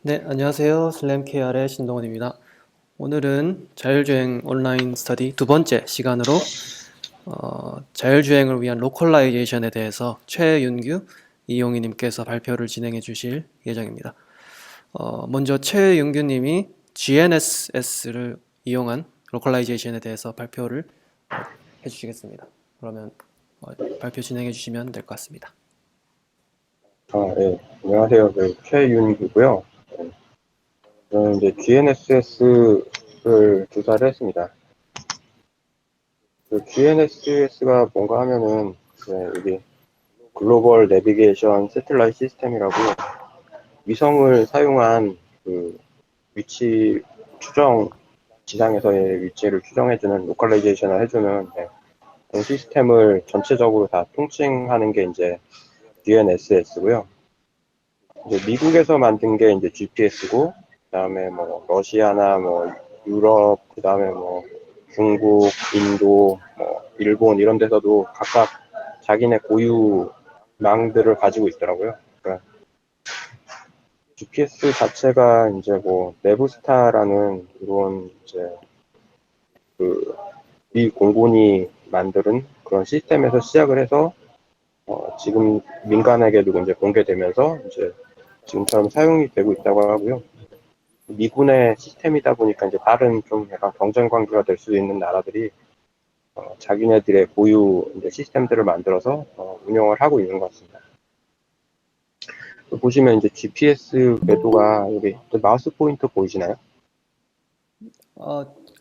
네, 안녕하세요. 슬램KR의 신동원입니다. 오늘은 자율주행 온라인 스터디 두 번째 시간으로 자율주행을 위한 로컬라이제이션에 대해서 최윤규 이용희님께서 발표를 진행해 주실 예정입니다. 먼저 최윤규님이 GNSS를 이용한 로컬라이제이션에 대해서 발표를 해주시겠습니다. 그러면 발표 진행해 주시면 될 것 같습니다. 네. 안녕하세요. 최윤규고요. 저는 이제 GNSS를 조사를 했습니다. GNSS가 뭔가 하면은, 이게 글로벌 내비게이션 세틀라이트 시스템이라고 위성을 사용한 그 위치 추정, 지상에서의 위치를 추정해주는 로컬라이제이션을 해주는 그런 시스템을 전체적으로 다 통칭하는 게 이제 GNSS고요. 이제 미국에서 만든 게 이제 GPS고, 그다음에 뭐 러시아나 뭐 유럽, 그다음에 뭐 중국, 인도, 뭐 일본 이런 데서도 각각 자기네 고유 망들을 가지고 있더라고요. 그러니까 GPS 자체가 이제 뭐 네브스타라는 이런 이제 그 미 공군이 만드는 그런 시스템에서 시작을 해서 지금 민간에게도 이제 공개되면서 이제 지금처럼 사용이 되고 있다고 하고요. 미군의 시스템이다 보니까 이제 다른 좀 약간 경쟁 관계가 될 수 있는 나라들이 자기네들의 고유 이제 시스템들을 만들어서 운영을 하고 있는 것 같습니다. 보시면 이제 GPS 궤도가 여기 마우스 포인터 보이시나요?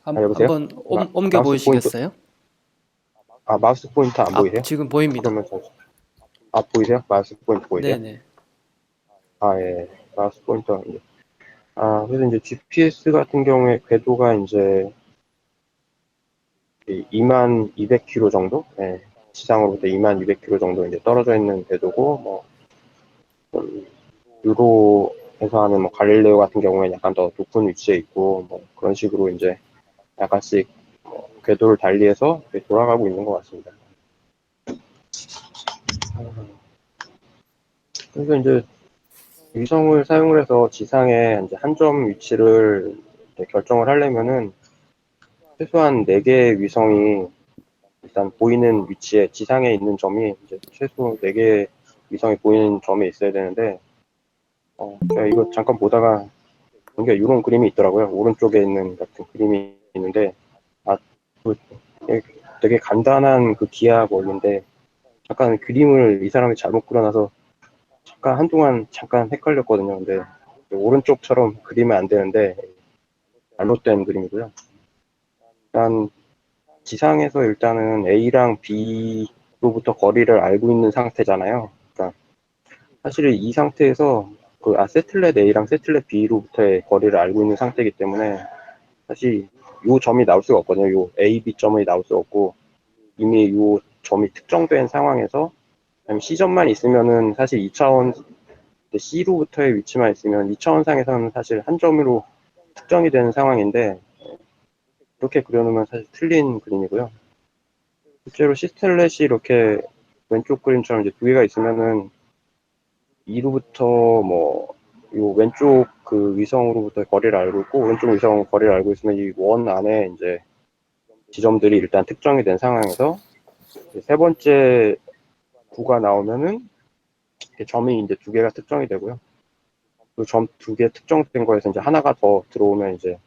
여보세요? 한번 옮겨 마우스 포인터, 보이시겠어요? 마우스 포인터 안 보이세요? 지금 보입니다. 그러면 보이세요? 마우스 포인터 보이세요? 네네. 예. 마우스 포인터. 그래서 이제 GPS 같은 경우에 궤도가 이제 22,200km 정도? 예, 지상으로부터 22,200km 정도 이제 떨어져 있는 궤도고, 뭐, 유로에서 하는 뭐 갈릴레오 같은 경우에는 약간 더 높은 위치에 있고, 뭐 그런 식으로 이제 약간씩 궤도를 달리해서 돌아가고 있는 것 같습니다. 그래서 이제 위성을 사용을 해서 지상에 이제 한 점 위치를 결정을 하려면은 최소한 4개의 위성이 일단 보이는 위치에 지상에 있는 점이 이제 최소 4개의 위성이 보이는 점에 있어야 되는데 제가 이거 잠깐 보다가 이게 이런 그림이 있더라고요. 오른쪽에 있는 같은 그림이 있는데 그 되게 간단한 그 기하 원리인데 잠깐 그림을 이 사람이 잘못 그려놔서 잠깐 한동안 잠깐 헷갈렸거든요. 근데 오른쪽처럼 그리면 안 되는데 잘못된 그림이고요. 일단 지상에서 일단은 A랑 B로부터 거리를 알고 있는 상태잖아요. 그러니까 사실 이 상태에서 세틀렛 A랑 세틀렛 B로부터의 거리를 알고 있는 상태이기 때문에 사실 요 점이 나올 수가 없거든요. 요 A, B 점이 나올 수가 없고 이미 요 점이 특정된 상황에서 C점만 있으면은 사실 2차원 C로부터의 위치만 있으면 2차원 상에서는 사실 한 점으로 특정이 되는 상황인데 이렇게 그려놓으면 사실 틀린 그림이고요. 실제로 시스텔렛이 이렇게 왼쪽 그림처럼 이제 두 개가 있으면은 2로부터 뭐, 요 왼쪽 그 위성으로부터 거리를 알고 있고, 오른쪽 위성 거리를 알고 있으면 이 원 안에 이제 지점들이 일단 특정이 된 상황에서 세 번째 구가 나오면은 점이 이제 두 개가 특정이 되고요. 그 점 두 개 특정된 거에서 이제 하나가 더 들어오면 이제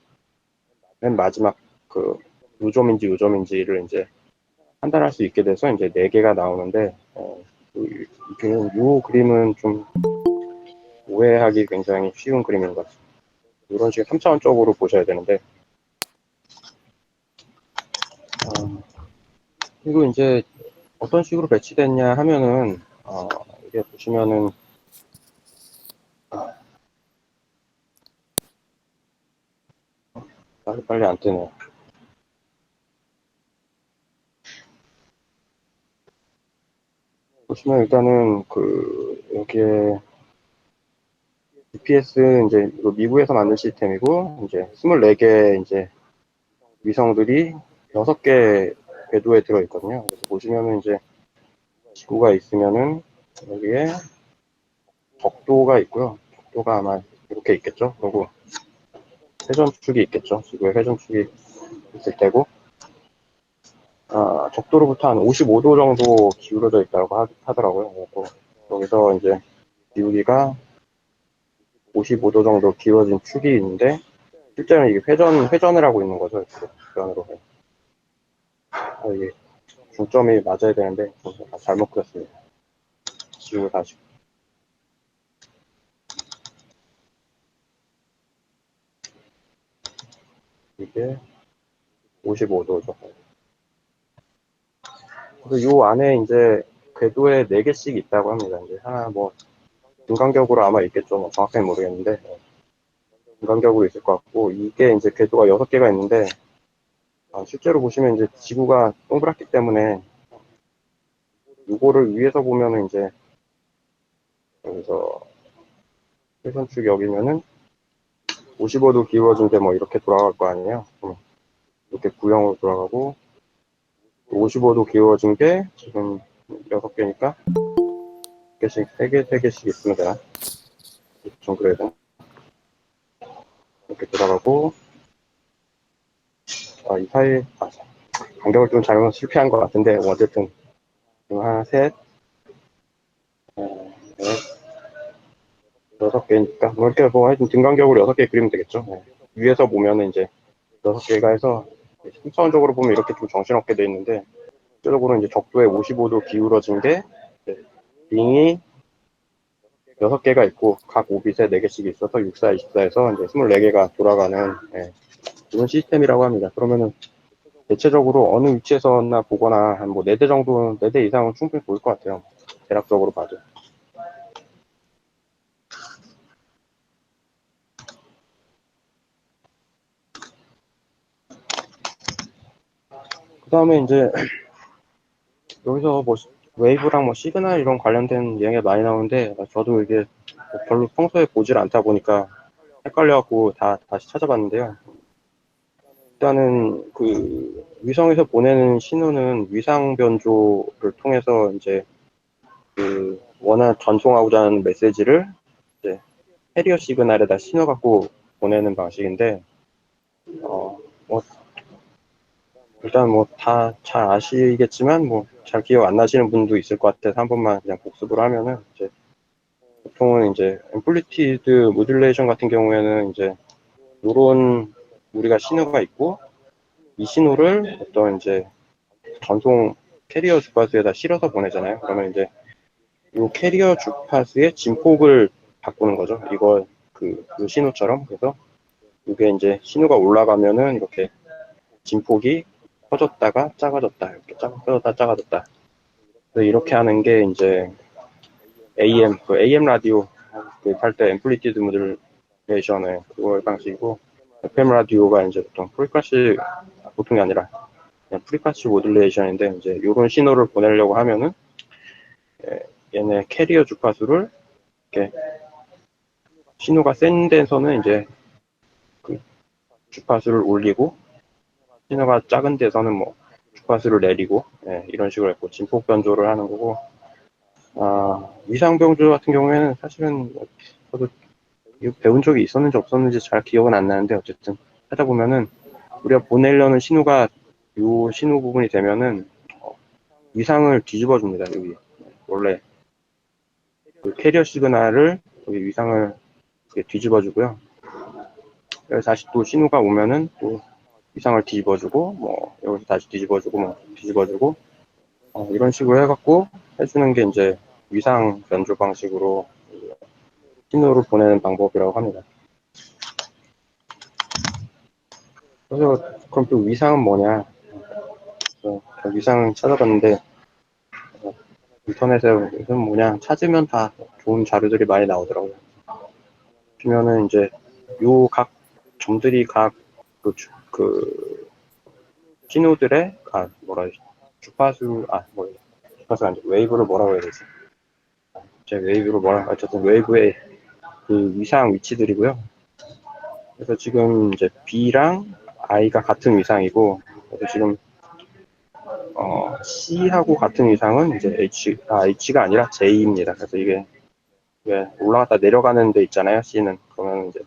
맨 마지막 그 요점인지 요점인지를 이제 판단할 수 있게 돼서 이제 네 개가 나오는데, 이 그림은 좀 오해하기 굉장히 쉬운 그림인 것 같습니다. 이런 식의 3차원적으로 보셔야 되는데, 그리고 이제 어떤 식으로 배치됐냐 하면은, 이게 보시면은, 빨리 안 뜨네요. 보시면 일단은 여기에 GPS 이제 미국에서 만든 시스템이고, 이제 24개 이제 위성들이 6개 궤도에 들어있거든요. 그래서 보시면은 이제 지구가 있으면은 여기에 적도가 있고요. 적도가 아마 이렇게 있겠죠. 그리고 회전축이 있겠죠. 지구에 회전축이 있을 테고, 적도로부터 한 55도 정도 기울어져 있다고 하더라고요. 그래서 여기서 이제 기울기가 55도 정도 기울어진 축이 있는데, 실제로는 이게 회전을 하고 있는 거죠. 이렇게 주변으로. 이게 중점이 맞아야 되는데, 잘못 그렸습니다. 지우고 다시. 이게 55도죠. 그래서 요 안에 이제 궤도에 4개씩 있다고 합니다. 이제 하나 뭐, 중간격으로 아마 있겠죠. 뭐 정확하게 모르겠는데, 중간격으로 있을 것 같고, 이게 이제 궤도가 6개가 있는데, 실제로 보시면 이제 지구가 동그랗기 때문에, 요거를 위에서 보면은 이제, 여기서 회선축 여기면은 55도 기울어진 게 뭐 이렇게 돌아갈 거 아니에요. 이렇게 구형으로 돌아가고, 55도 기울어진 게 지금 6개니까, 3개씩, 3개씩 있으면 되나? 좀 그래야 되나? 이렇게 돌아가고, 이 사이, 간격을 좀 잘못 실패한 것 같은데, 뭐 어쨌든, 지금 하나, 셋, 넷, 6개니까, 뭐 이렇게 뭐 하여튼 등간격으로 6개 그리면 되겠죠. 네. 위에서 보면은 이제 6개가 해서, 순서적으로 보면 이렇게 좀 정신없게 돼 있는데, 실제적으로 이제 적도에 55도 기울어진 게, 링이 6개가 있고, 각 오빗에 4개씩 있어서 6, 4, 24에서 이제 24개가 돌아가는, 그런 시스템이라고 합니다. 그러면은, 대체적으로 어느 위치에서나 보거나 한 뭐 4대 정도, 4대 이상은 충분히 보일 것 같아요. 대략적으로 봐도. 그 다음에 이제 여기서 뭐 웨이브랑 뭐 시그널 이런 관련된 얘기가 많이 나오는데 저도 이게 별로 평소에 보질 않다 보니까 헷갈려갖고 다시 찾아봤는데요. 일단은 그 위성에서 보내는 신호는 위상 변조를 통해서 이제 그 전송하고자 하는 메시지를 이제 캐리어 시그널에다 신호 갖고 보내는 방식인데 뭐 일단 뭐 다 잘 아시겠지만 뭐 잘 기억 안 나시는 분도 있을 것 같아서 한 번만 그냥 복습을 하면은 이제 보통은 이제 앰플리티드 모듈레이션 같은 경우에는 이제 요런 우리가 신호가 있고 이 신호를 어떤 이제 전송 캐리어 주파수에다 실어서 보내잖아요. 그러면 이제 이 캐리어 주파수의 진폭을 바꾸는 거죠. 이거 그 신호처럼. 그래서 이게 이제 신호가 올라가면은 이렇게 진폭이 커졌다가 작아졌다. 이렇게 커졌다 작아졌다. 그래서 이렇게 하는 게 이제 AM 라디오 할 때 앰플리티드 모듈레이션의 그걸 방식이고 FM 라디오가 이제 보통이 아니라 그냥 프리쿼시 모듈레이션인데 이제 이런 신호를 보내려고 하면은 얘네 캐리어 주파수를 이렇게 신호가 센 데서는 이제 그 주파수를 올리고 신호가 작은 데서는 뭐 주파수를 내리고 이런 식으로 했고 진폭 변조를 하는 거고 위상 변조 같은 경우에는 사실은 저도 이거 배운 적이 있었는지 없었는지 잘 기억은 안 나는데 어쨌든 찾아보면은 우리가 보내려는 신호가 요 신호 부분이 되면은 위상을 뒤집어 줍니다. 여기 원래 그 캐리어 시그널을 여기 위상을 뒤집어 주고요. 그래서 다시 또 신호가 오면은 또 위상을 뒤집어 주고 뭐 여기서 다시 뒤집어 주고 뭐 뒤집어 주고 이런 식으로 해갖고 해주는 게 이제 위상 변조 방식으로 신호를 보내는 방법이라고 합니다. 그래서 그럼 또 위상은 뭐냐? 그 위상 찾아봤는데 인터넷에 요즘 뭐냐 찾으면 다 좋은 자료들이 많이 나오더라고요. 보면은 이제 요 각 점들이 그 신호들의 뭐라 해야 되지? 주파수 아니죠. 웨이브를 뭐라고 해야 되지? 제 웨이브를 어쨌든 웨이브의 그 위상 위치들이고요. 그래서 지금 이제 B랑 I가 같은 위상이고, 그래서 지금 C하고 같은 위상은 이제 H가 아니라 J입니다. 그래서 이게 왜 올라갔다 내려가는 데 있잖아요. C는 그러면 이제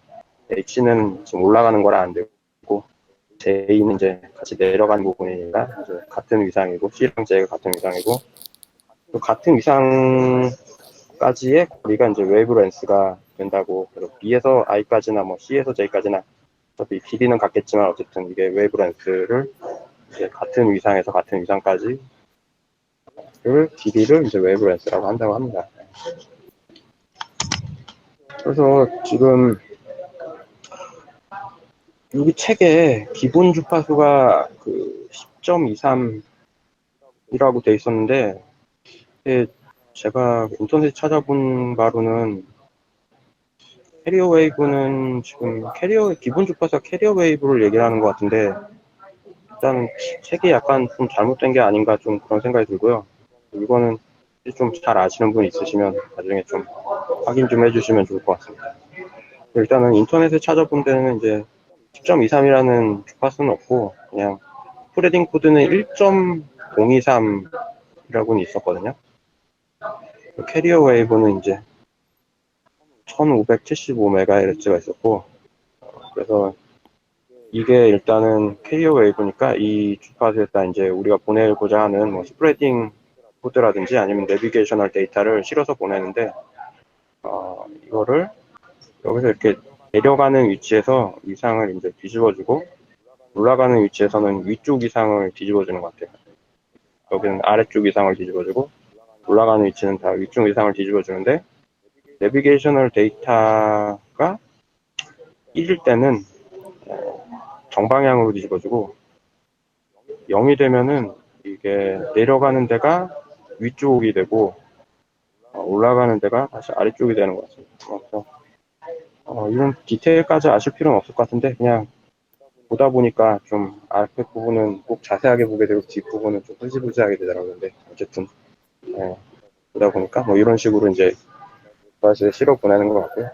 H는 지금 올라가는 거라 안 되고 J는 이제 같이 내려가는 부분이니까 이제 같은 위상이고 C랑 J가 같은 위상이고 또 같은 위상까지의 거리가 이제 웨이브 렌스가 된다고. 그래서 B에서 I까지나 뭐 C에서 J까지나 어차피 길이는 같겠지만 어쨌든 이게 웨이브 렌스를 이제 같은 위상에서 같은 위상까지 길이를 이제 웨이브 렌스라고 한다고 합니다. 그래서 지금 여기 책에 기본 주파수가 그 10.23이라고 돼 있었는데 제가 인터넷 찾아본 바로는 캐리어 웨이브는 지금 기본 주파수가 캐리어 웨이브를 얘기하는 것 같은데 일단 책이 약간 좀 잘못된 게 아닌가 좀 그런 생각이 들고요. 이거는 좀 잘 아시는 분 있으시면 나중에 좀 확인 좀 해주시면 좋을 것 같습니다. 일단은 인터넷에 찾아본 데는 이제 10.23이라는 주파수는 없고 그냥 프레딩 코드는 1.023이라고는 있었거든요. 캐리어 웨이브는 이제 1575MHz가 있었고 그래서 이게 일단은 캐리어 웨이브니까 이 주파수에다 이제 우리가 보내고자 하는 뭐 스프레딩 코드라든지 아니면 내비게이셔널 데이터를 실어서 보내는데 이거를 여기서 이렇게 내려가는 위치에서 위상을 이제 뒤집어주고 올라가는 위치에서는 위쪽 위상을 뒤집어주는 것 같아요. 여기는 아래쪽 위상을 뒤집어주고 올라가는 위치는 다 위쪽 위상을 뒤집어주는데 내비게이셔널 데이터가 1일 때는 정방향으로 뒤집어주고 0이 되면은 이게 내려가는 데가 위쪽이 되고 올라가는 데가 다시 아래쪽이 되는 것 같습니다. 그래서 이런 디테일까지 아실 필요는 없을 것 같은데 그냥 보다 보니까 좀 앞에 부분은 꼭 자세하게 보게 되고 뒷부분은 좀 흐지부지하게 되더라고요. 근데 어쨌든 보다 보니까 뭐 이런 식으로 이제 사실 실어 보내는 것 같고요.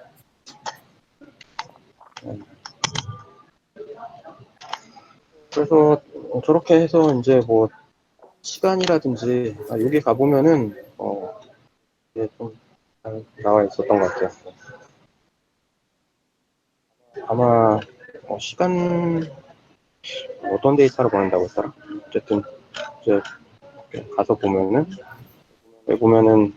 그래서 저렇게 해서 이제 뭐 시간이라든지 여기 가보면은 이게 좀 잘 나와 있었던 것 같아요. 아마 시간 어떤 데이터로 보낸다고 했더라? 어쨌든 이제 가서 보면은 여기 보면은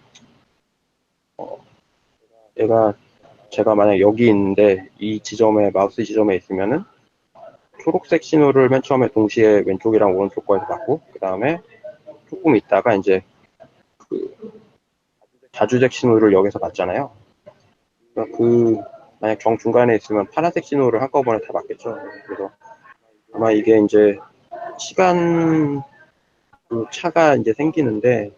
제가 만약 여기 있는데 이 지점에 마우스 지점에 있으면은 초록색 신호를 맨 처음에 동시에 왼쪽이랑 오른쪽 거에서 받고 그 다음에 조금 있다가 이제 그 자주색 신호를 여기서 받잖아요. 그러니까 만약 중간에 있으면 파란색 신호를 한꺼번에 다 받겠죠. 그래서 아마 이게 이제 시간 차가 이제 생기는데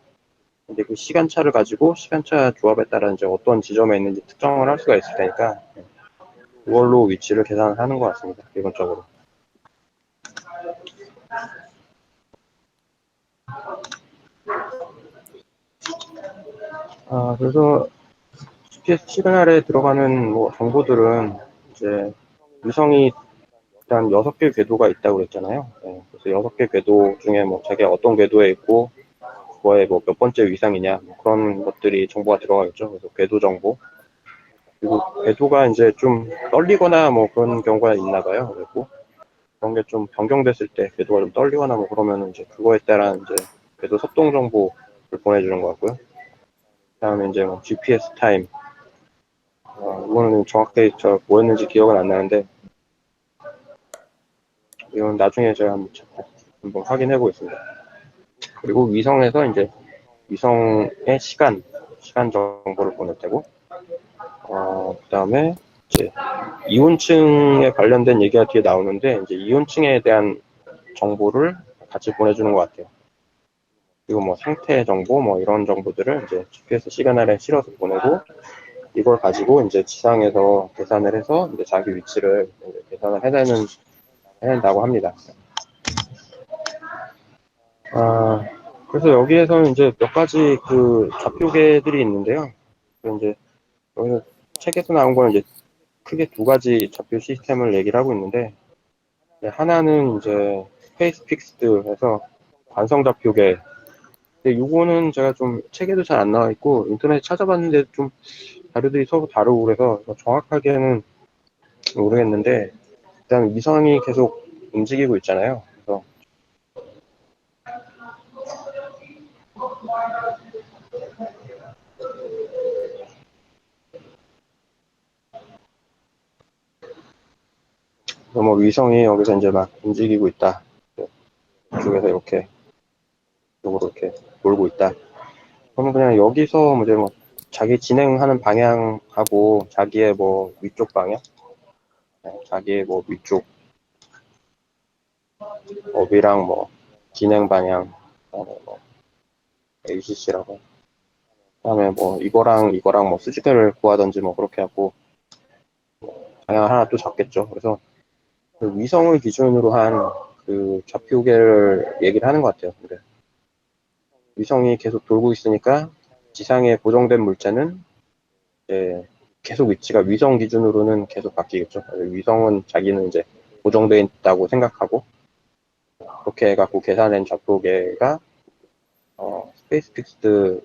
이제 그 시간차를 가지고 시간차 조합에 따라 이제 어떤 지점에 있는지 특정을 할 수가 있을 테니까 그걸로 위치를 계산하는 것 같습니다. 기본적으로. 그래서 GPS 시그널에 들어가는 뭐 정보들은 이제 위성이 일단 6개 궤도가 있다고 그랬잖아요. 그래서 6개 궤도 중에 뭐 자기가 어떤 궤도에 있고 그거에 뭐 몇 번째 위상이냐 뭐 그런 것들이 정보가 들어가겠죠. 그래서 궤도 정보. 그리고 궤도가 이제 좀 떨리거나 뭐 그런 경우가 있나 봐요. 그리고 그런 게 좀 변경됐을 때 궤도가 좀 떨리거나 뭐 그러면 이제 그거에 따른 이제 궤도 속동 정보를 보내주는 것 같고요. 그다음에 이제 뭐 GPS 타임. 이거는 정확하게 뭐였는지 기억은 안 나는데 이건 나중에 제가 한번 확인해 보겠습니다. 그리고 위성에서 이제 위성의 시간 정보를 보낼 테고, 그 다음에 이제 이온층에 관련된 얘기가 뒤에 나오는데, 이제 이온층에 대한 정보를 같이 보내주는 것 같아요. 그리고 뭐 상태 정보, 뭐 이런 정보들을 이제 GPS 시그널에 실어서 보내고, 이걸 가지고 이제 지상에서 계산을 해서 이제 자기 위치를 이제 계산을 해낸다고 합니다. 그래서 여기에서는 이제 몇 가지 그 좌표계들이 있는데요. 이제 여기서 책에서 나온 거는 이제 크게 두 가지 좌표 시스템을 얘기를 하고 있는데 하나는 이제 스페이스 픽스드 해서 관성 좌표계. 근데 요거는 제가 좀 책에도 잘 안 나와 있고 인터넷에 찾아봤는데 좀 자료들이 서로 다르고 그래서 정확하게는 모르겠는데 일단 위성이 계속 움직이고 있잖아요. 그래서 뭐 위성이 여기서 이제 막 움직이고 있다. 이쪽에서 이렇게 이쪽으로 이렇게 돌고 있다. 그러면 그냥 여기서 뭐 이제 뭐 자기 진행하는 방향하고 자기의 뭐 위쪽 방향, 자기의 뭐 위쪽 업이랑 뭐 진행 방향, 뭐 ACC라고. 그다음에 뭐 이거랑 뭐 수직을 구하든지 뭐 그렇게 하고 방향 하나 또 잡겠죠. 그래서 그 위성을 기준으로 한 그 좌표계를 얘기를 하는 것 같아요. 근데 위성이 계속 돌고 있으니까 지상에 고정된 물체는 이제 계속 위치가 위성 기준으로는 계속 바뀌겠죠. 위성은 자기는 이제 고정되어 있다고 생각하고 그렇게 해갖고 계산된 좌표계가 스페이스픽스드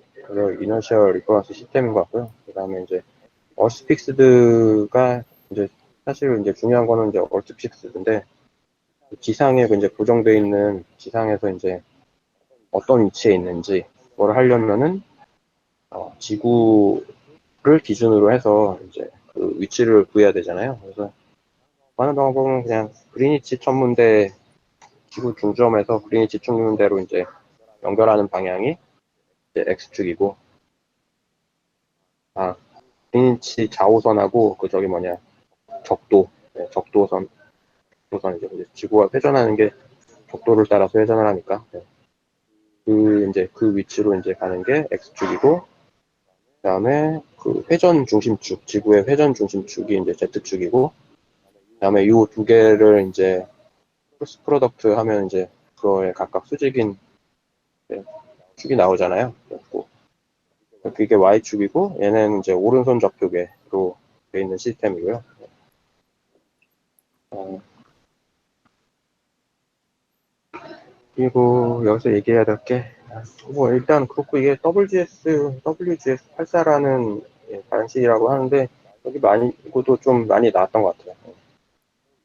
이너셜 리퍼런스 시스템인 것 같고요. 그 다음에 이제 얼스픽스드가 이제 사실 이제 중요한 거는 이제 얼스픽스드인데 지상에 이제 고정되어 있는 지상에서 이제 어떤 위치에 있는지 그걸 하려면은 지구를 기준으로 해서 이제 그 위치를 구해야 되잖아요. 그래서 하는 방법은 그냥 그리니치 천문대 지구 중점에서 그리니치 천문대로 이제 연결하는 방향이 이제 X축이고, 그리니치 좌우선하고 그 저기 뭐냐 적도, 적도선, 적도선 이제 지구가 회전하는 게 적도를 따라서 회전을 하니까 그 이제 그 위치로 이제 가는 게 X축이고, 그다음에 그 회전 중심축, 지구의 회전 중심축이 이제 Z축이고, 그다음에 이 두 개를 이제 크로스 프로덕트 하면 이제 그거에 각각 수직인 축이 나오잖아요. 그래갖고 그게 Y축이고 얘는 이제 오른손 좌표계로 되어 있는 시스템이고요. 그리고 여기서 얘기해야 될 게, 뭐 일단 그렇고 이게 WGS84라는 방식이라고 하는데 여기 많이 이것도 좀 많이 나왔던 것 같아요.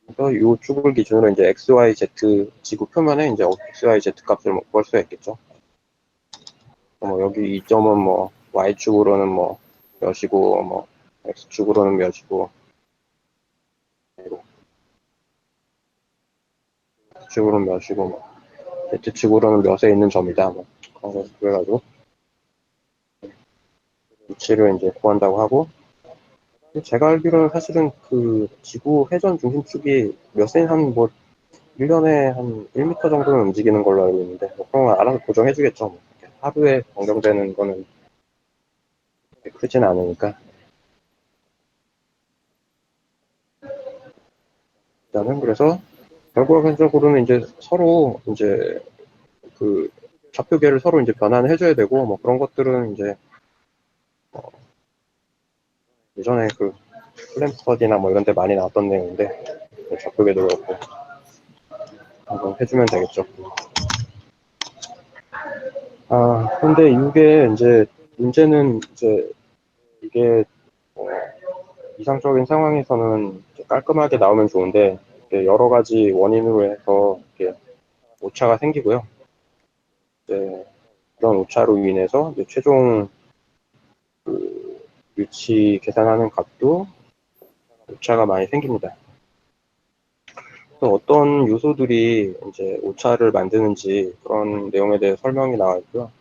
그래서 이 축을 기준으로 이제 XYZ 지구 표면에 이제 XYZ 값을 뭐 구할 수가 있겠죠. 뭐 여기 이 점은 뭐 Y축으로는 뭐 몇이고 뭐 X축으로는 몇이고 X축으로는 몇이고 뭐 Z축으로는 몇에 있는 점이다 뭐 그래가지고 위치를 이제 구한다고 하고 제가 알기로는 사실은 그 지구 회전 중심축이 몇세 한뭐 1년에 한 1m 정도는 움직이는 걸로 알고 있는데 뭐 그런 거 알아서 고정해주겠죠. 뭐. 하루에 변경되는 거는 크진 않으니까. 일단은 그래서 결과적으로는 이제 서로 이제 그 좌표계를 서로 이제 변환해줘야 되고 뭐 그런 것들은 이제 예전에 그 플랜스터디나 뭐 이런 데 많이 나왔던 내용인데 좌표계도 그렇고 한번 해주면 되겠죠. 근데 이게 이제 문제는 이제 이게 이상적인 상황에서는 깔끔하게 나오면 좋은데 여러 가지 원인으로 해서 이렇게 오차가 생기고요. 이제 그런 오차로 인해서 이제 최종 그 위치 계산하는 값도 오차가 많이 생깁니다. 또 어떤 요소들이 이제 오차를 만드는지 그런 내용에 대해 설명이 나와 있고요.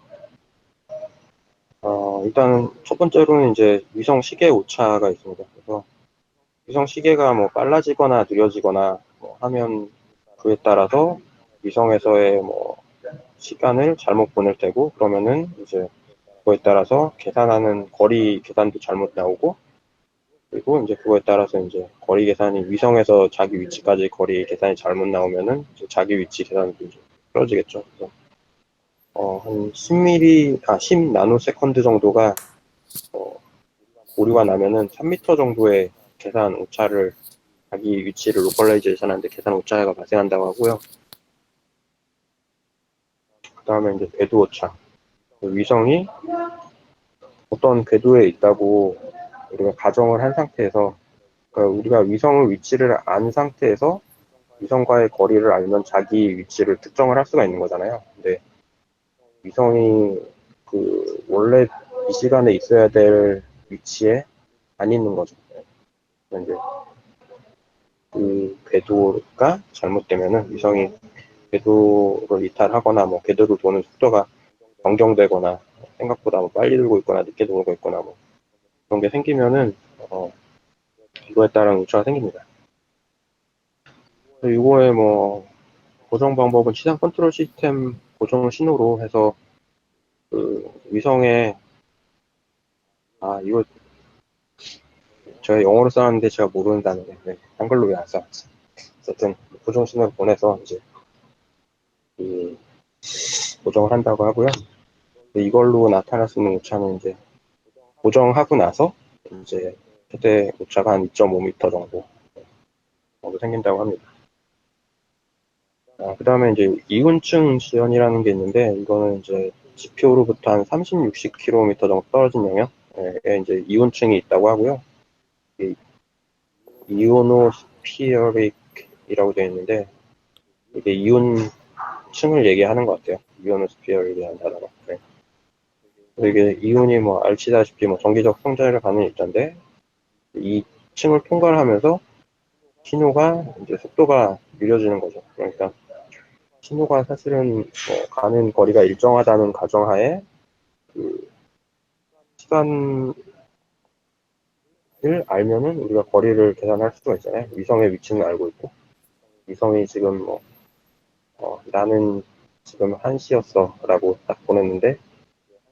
일단 첫 번째로는 이제 위성 시계 오차가 있습니다. 그래서 위성 시계가 뭐 빨라지거나 느려지거나 뭐 하면 그에 따라서 위성에서의 뭐 시간을 잘못 보낼 테고 그러면은 이제 그거에 따라서 계산하는 거리 계산도 잘못 나오고 그리고 이제 그거에 따라서 이제 거리 계산이 위성에서 자기 위치까지 거리 계산이 잘못 나오면은 이제 자기 위치 계산도 이제 떨어지겠죠. 그래서 한 10 나노세컨드 정도가 오류가 나면은 3m 정도의 계산 오차를 자기 위치를 로컬라이제이션 하는데 계산 오차가 발생한다고 하고요. 그 다음에 이제 궤도 오차. 위성이 어떤 궤도에 있다고 우리가 가정을 한 상태에서, 그러니까 우리가 위성의 위치를 안 상태에서 위성과의 거리를 알면 자기 위치를 특정을 할 수가 있는 거잖아요. 근데 위성이 원래 이 시간에 있어야 될 위치에 안 있는 거죠. 이제 그 궤도가 잘못되면은 위성이 궤도를 이탈하거나 뭐 궤도를 도는 속도가 변경되거나 생각보다 뭐 빨리 돌고 있거나 늦게 돌고 있거나 뭐 그런 게 생기면은 이거에 따른 우차가 생깁니다. 이거의 뭐 고정 방법은 치상 컨트롤 시스템 고정 신호로 해서 위성에 이거 제가 영어로 써놨는데 제가 모르는 단어네. 네, 한글로 왜 안 써놨지? 어쨌든 고정 신호를 보내서 이제 이 고정을 한다고 하고요. 이걸로 나타날 수 있는 오차는 이제 고정하고 나서 이제 최대 오차가 한 2.5m 정도 생긴다고 합니다. 그 다음에 이제 이온층 지연이라는 게 있는데 이거는 이제 지표로부터 한 30, 60km 정도 떨어진 영역에 이제 이온층이 있다고 하고요. 이오노스피어릭이라고 되어 있는데 이게 이온층을 얘기하는 것 같아요. 이오노스피어릭이라는 단어가. 네. 이게 이온이 뭐 알시다시피 뭐 정기적 성장을 가는 일자인데 이 층을 통과를 하면서 신호가 이제 속도가 느려지는 거죠. 그러니까 신호가 사실은 뭐 가는 거리가 일정하다는 가정하에 그 시간을 알면은 우리가 거리를 계산할 수가 있잖아요. 위성의 위치는 알고 있고 위성이 지금 뭐 나는 지금 1시였어 라고 딱 보냈는데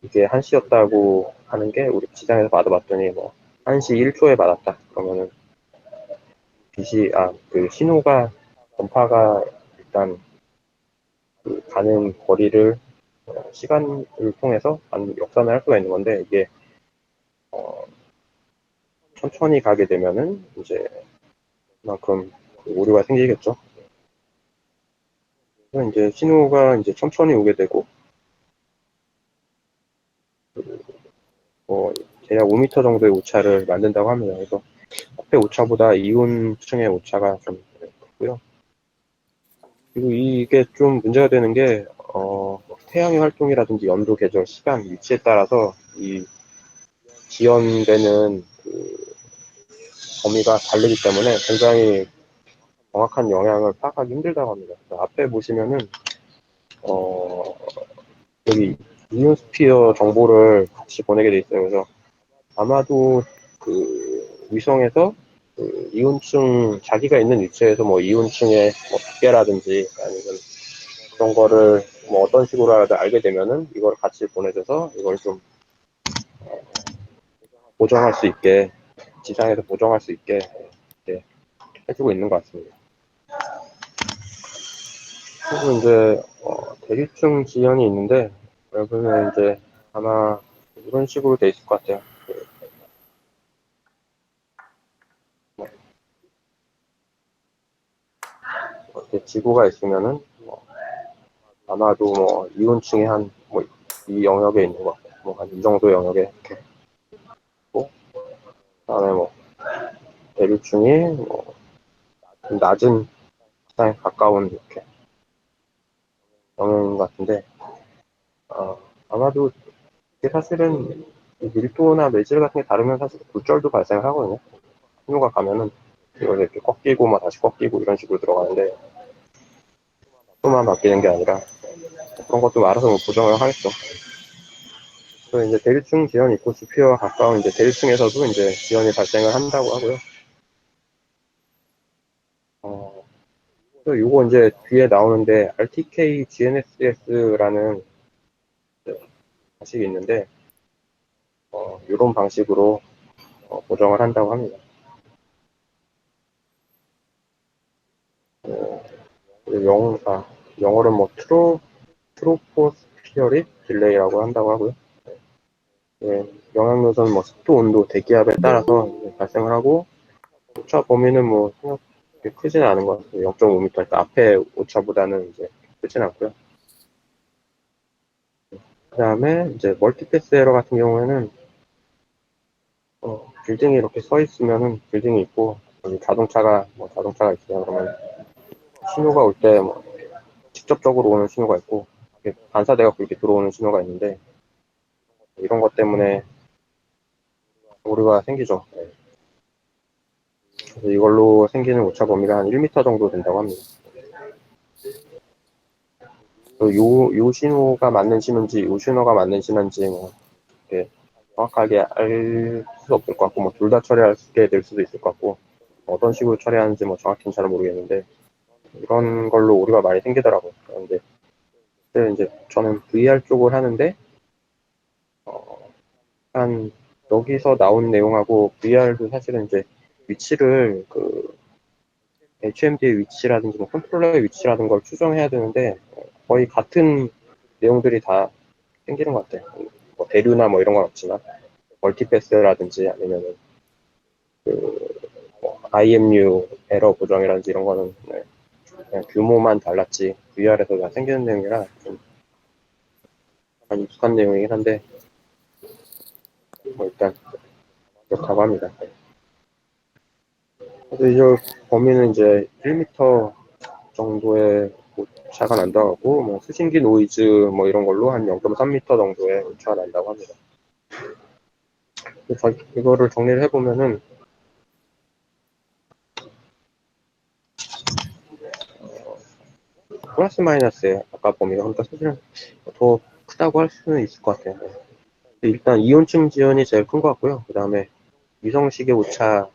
이게 1시였다고 하는 게 우리 지상에서 받아봤더니 뭐 1시 1초에 받았다. 그러면은 그 신호가 전파가 일단 가는 거리를 시간을 통해서 역산을 할 수가 있는 건데 이게 천천히 가게 되면은 이제 그만큼 오류가 생기겠죠. 그래서 이제 신호가 이제 천천히 오게 되고 대략 5m 정도의 오차를 만든다고 합니다. 그래서 앞에 오차보다 이온층의 오차가 좀 크고요. 그리고 이게 좀 문제가 되는 게 태양의 활동이라든지 연도, 계절, 시간, 위치에 따라서 이 지연되는 범위가 다르기 때문에 굉장히 정확한 영향을 파악하기 힘들다고 합니다. 앞에 보시면은 여기 이온스피어 정보를 같이 보내게 돼 있어요. 그래서 아마도 위성에서 이온층 자기가 있는 위치에서 뭐 이온층의 뭐 두께라든지 아니면 그런 거를 뭐 어떤 식으로라도 알게 되면은 이걸 같이 보내줘서 이걸 좀 보정할 수 있게 지상에서 보정할 수 있게 이렇게 해주고 있는 것 같습니다. 그리고 이제 대류층 지연이 있는데 여기는 이제 아마 이런 식으로 돼 있을 것 같아요. 이렇게 지구가 있으면은 아마도 뭐 이온층이 한 뭐 이 영역에 있는 것 같아요. 뭐 한 이 정도 영역에 이렇게 있고 그다음에 뭐 대류층이 뭐 낮은 지상에 가까운 이렇게 영역 같은데 아마도 이게 사실은 밀도나 매질 같은 게 다르면 사실 굴절도 발생하거든요. 신호가 가면은 이걸 이렇게 꺾이고 막 다시 꺾이고 이런 식으로 들어가는데 속도만 바뀌는 게 아니라 그런 것도 알아서 뭐 보정을 하겠죠. 그래서 이제 대류층 지연이 있고 GPU와 가까운 이제 대류층에서도 이제 지연이 발생을 한다고 하고요. 또 요거 이제 뒤에 나오는데 RTK GNSS라는 방식이 있는데 이런 방식으로 보정을 한다고 합니다. 영어로 뭐 트로포스피어릭 딜레이라고 한다고 하고요. 영향 요소는 뭐 습도, 온도, 대기압에 따라서 발생을 하고 오차 범위는 뭐 생각보다 크지는 않은 것 같아요. 0.5m. 그러니까 앞에 오차보다는 이제 크진 않고요. 그 다음에 이제 멀티패스 에러 같은 경우에는 빌딩이 이렇게 서 있으면은 빌딩이 있고 여기 자동차가 있어요. 그러면 신호가 올 때 뭐 직접적으로 오는 신호가 있고 이렇게 반사돼갖고 이렇게 들어오는 신호가 있는데 이런 것 때문에 오류가 생기죠. 네. 그래서 이걸로 생기는 오차 범위가 한 1m 정도 된다고 합니다. 요 신호가 맞는 신호인지 요 신호가 맞는 신호인지 뭐 이렇게 정확하게 알 수 없을 것 같고 뭐 둘 다 처리하게 될 수도 있을 것 같고 어떤 식으로 처리하는지 뭐 정확히는 잘 모르겠는데 이런 걸로 오류가 많이 생기더라고요. 그런데 이제 저는 VR 쪽을 하는데 어, 한 여기서 나온 내용하고 VR도 사실은 이제 위치를 그 HMD의 위치라든지 뭐 컨트롤러의 위치라든 걸 추정해야 되는데 거의 같은 내용들이 다 생기는 것 같아요. 뭐 대류나 뭐 이런 건 없지만 멀티패스라든지 아니면은 뭐 IMU 에러 보정이라든지 이런 거는 네, 그냥 규모만 달랐지 VR에서 다 생기는 내용이라 좀 익숙한 내용이긴 한데 뭐 일단 그렇다고 합니다. 그래서 이 범위는 이제 1m 정도의 오차가 난다고 하고 뭐 수신기 노이즈 뭐 이런 걸로 한 0.3m 정도의 오차가 난다고 합니다. 그래서 이거를 정리를 해보면은 플러스 마이너스에 아까 범위가 그러니까 사실은 더 크다고 할 수는 있을 것 같아요. 일단 이온층 지연이 제일 큰 것 같고요. 그 다음에 위성시계 오차,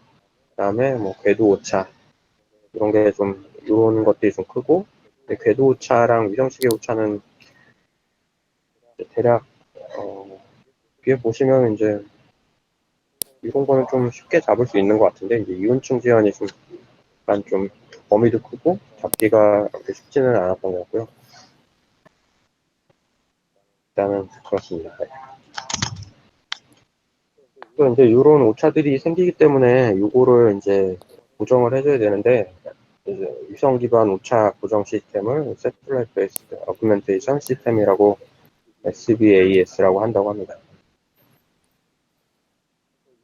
그 다음에 뭐 궤도 오차 이런 게 좀 이런 것들이 좀 크고 궤도 오차랑 위성시계 오차는 대략 뒤에 보시면 이제 이런 거는 좀 쉽게 잡을 수 있는 것 같은데 이제 이온층 지연이 좀 약간 좀 범위도 크고 잡기가 그렇게 쉽지는 않았던 것 같고요. 일단은 그렇습니다. 네. 또 이제 이런 오차들이 생기기 때문에 요거를 이제 고정을 해줘야 되는데 이제 위성 기반 오차 고정 시스템을 Satellite Based Augmentation 시스템이라고 SBAS라고 한다고 합니다.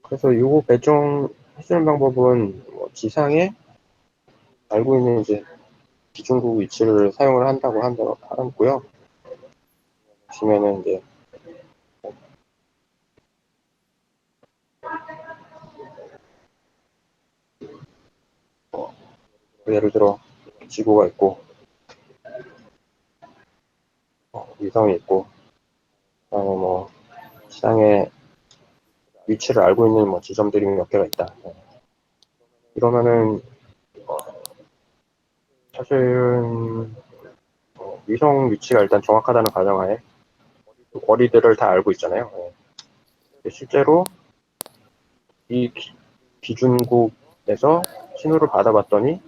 그래서 요거 배정해주는 방법은 뭐 지상에 알고 있는 이제 기준국 위치를 사용을 한다고 하고요. 보시면은 이제 예를 들어 지구가 있고 위성이 있고 그다음에 뭐 지상에 위치를 알고 있는 뭐 지점들이 몇 개가 있다. 이러면은 사실 위성 위치가 일단 정확하다는 가정하에 그 거리들을 다 알고 있잖아요. 실제로 이 기준국에서 신호를 받아봤더니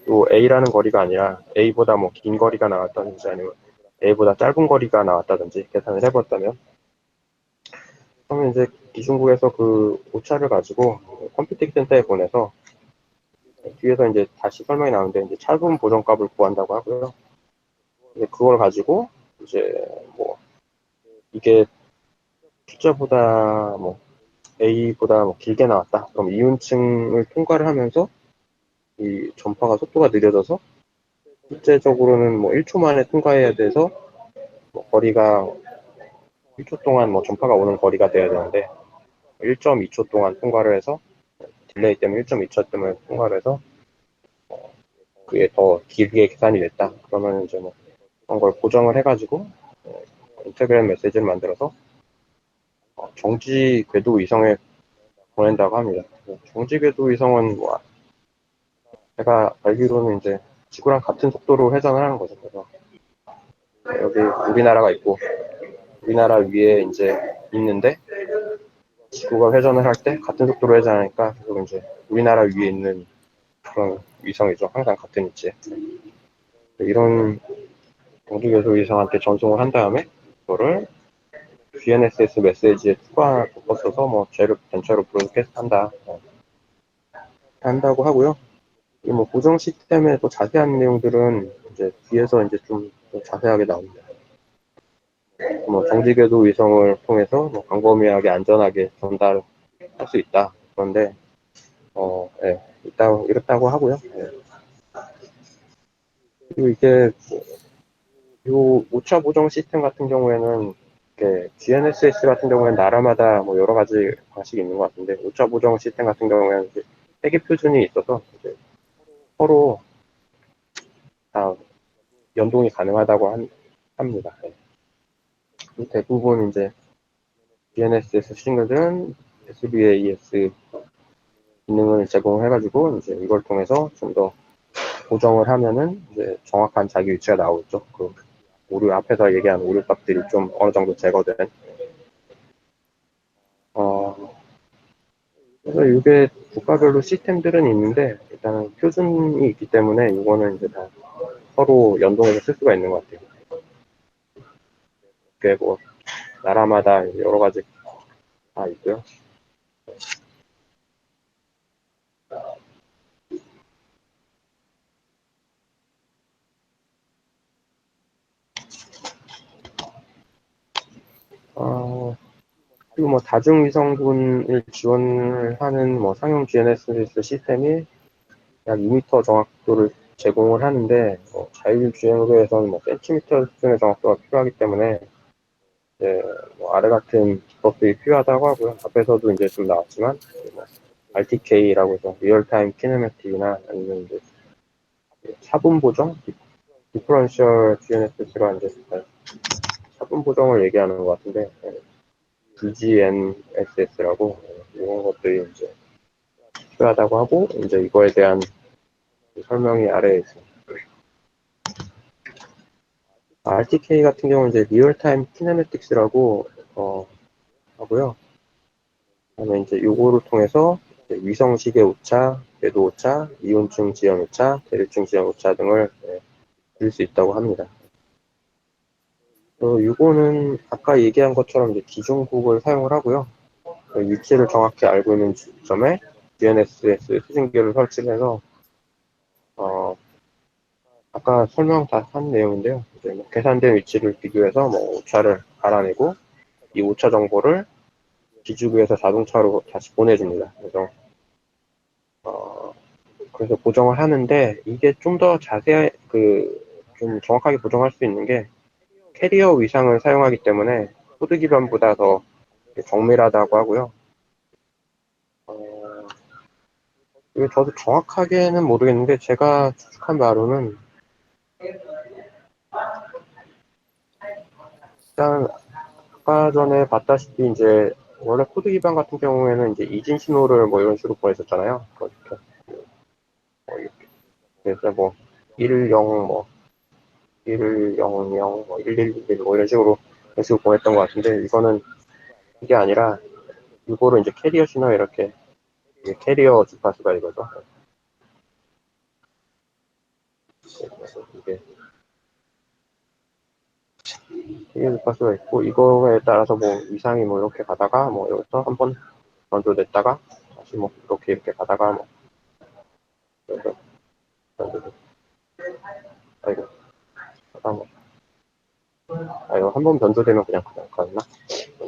또 A라는 거리가 아니라 A보다 뭐 긴 거리가 나왔다든지 아니면 A보다 짧은 거리가 나왔다든지 계산을 해봤다면 그러면 이제 기준국에서 그 오차를 가지고 컴퓨팅 센터에 보내서 뒤에서 이제 다시 설명이 나오는데 이제 차분 보정값을 구한다고 하고요. 이제 그걸 가지고 이제 뭐 이게 숫자보다 뭐 A보다 뭐 길게 나왔다. 그럼 이온층을 통과를 하면서 이 전파가 속도가 느려져서 실제적으로는 뭐 1초 만에 통과해야 돼서 뭐 거리가 1초 동안 뭐 전파가 오는 거리가 돼야 되는데 1.2초 동안 통과를 해서 딜레이 때문에 1.2초 때문에 통과를 해서 그게 더 길게 계산이 됐다. 그러면 이제 뭐 그런 걸 고정을 해가지고 인터그램 메시지를 만들어서 정지 궤도 위성에 보낸다고 합니다. 정지 궤도 위성은 뭐 제가 알기로는 이제 지구랑 같은 속도로 회전을 하는 거죠. 그래서 여기 우리나라가 있고 우리나라 위에 이제 있는데 지구가 회전을 할 때 같은 속도로 회전하니까 그리고 이제 우리나라 위에 있는 그런 위성이죠. 항상 같은 위치에. 이런 정지궤도 위성한테 전송을 한 다음에 그거를 GNSS 메시지에 덮어써서 뭐 쟤를 전체로 브로드캐스트 한다. 한다고 하고요. 이 뭐 고정 시스템의 또 자세한 내용들은 이제 뒤에서 이제 좀 자세하게 나옵니다. 뭐 정지궤도 위성을 통해서 뭐 광범위하게 안전하게 전달 할 수 있다. 그런데 예, 이렇다고 하고요. 예. 그리고 이게 요 오차 보정 시스템 같은 경우에는 이렇게 GNSS 같은 경우에는 나라마다 뭐 여러 가지 방식이 있는 것 같은데 오차 보정 시스템 같은 경우에는 이제 세계 표준이 있어서 이제 서로 다 연동이 가능하다고 합니다. 네. 대부분 이제 GNSS 싱글들은 SBAS 기능을 제공해가지고 이제 이걸 통해서 좀 더 보정을 하면은 이제 정확한 자기 위치가 나오죠. 그 오류 앞에서 얘기한 오류 값들이 좀 어느 정도 제거된. 어, 그래서 이게 국가별로 시스템들은 있는데 일단은 표준이 있기 때문에 이거는 이제 다 서로 연동해서 쓸 수가 있는 것 같아요. 그게 뭐 나라마다 여러 가지 다 있고요. 그리고 뭐 다중위성군을 지원을 하는 뭐 상용 GNSS 시스템이 약 2m 정확도를 제공을 하는데 자율주행으로에서는 뭐 센티미터 수준의 정확도가 필요하기 때문에 이제 뭐 아래 같은 기법들이 필요하다고 하고요. 앞에서도 이제 좀 나왔지만 뭐 RTK라고 해서 리얼타임 키네매틱이나 아니면 이제 차분 보정, 디퍼런셜 GNSS가 이제 차분 보정을 얘기하는 것 같은데 DGNSS라고 이런 것들이 이제 필요하다고 하고 이제 이거에 대한 설명이 아래에 있습니다. RTK 같은 경우는 이제 리얼타임 키네매틱스라고 하고요. 그다음에 이제 요거를 통해서 이제 위성 시계 오차, 궤도 오차, 이온층 지연 오차, 대류층 지연 오차 등을 줄 수 있다고 합니다. 요거는 아까 얘기한 것처럼 이제 기준국을 사용을 하고요. 위치를 정확히 알고 있는 점에 GNSS 수신기를 설치해서 어, 아까 설명 다 한 내용인데요. 이제 뭐 계산된 위치를 비교해서 뭐 오차를 알아내고 이 오차 정보를 기지국에서 자동차로 다시 보내줍니다. 어, 그래서 보정을 하는데 이게 좀 더 좀 정확하게 보정할 수 있는 게 캐리어 위상을 사용하기 때문에 코드 기반보다 더 정밀하다고 하고요. 어, 이게 저도 정확하게는 모르겠는데 제가 추측한 바로는 일단 아까 전에 봤다시피 이제 원래 코드 기반 같은 경우에는 이제 이진 신호를 뭐 이런 식으로 보냈었잖아요. 그래서 뭐 10, 뭐 100, 뭐 1111, 뭐 이런 식으로 계속 보냈던 것 같은데 이거는 이게 아니라 이거를 이제 캐리어 신호 이렇게 이게 캐리어 주파수가 이거죠. 그래서 이게 캐리어 주파수가 있고 이거에 따라서 뭐 이상이 뭐 이렇게 가다가 뭐 여기서 한번 건조됐다가 다시 뭐 이렇게 가다가 뭐 그래서 건조됐 아이고 잠깐만 이거 한 번 변조되면 그냥 가나?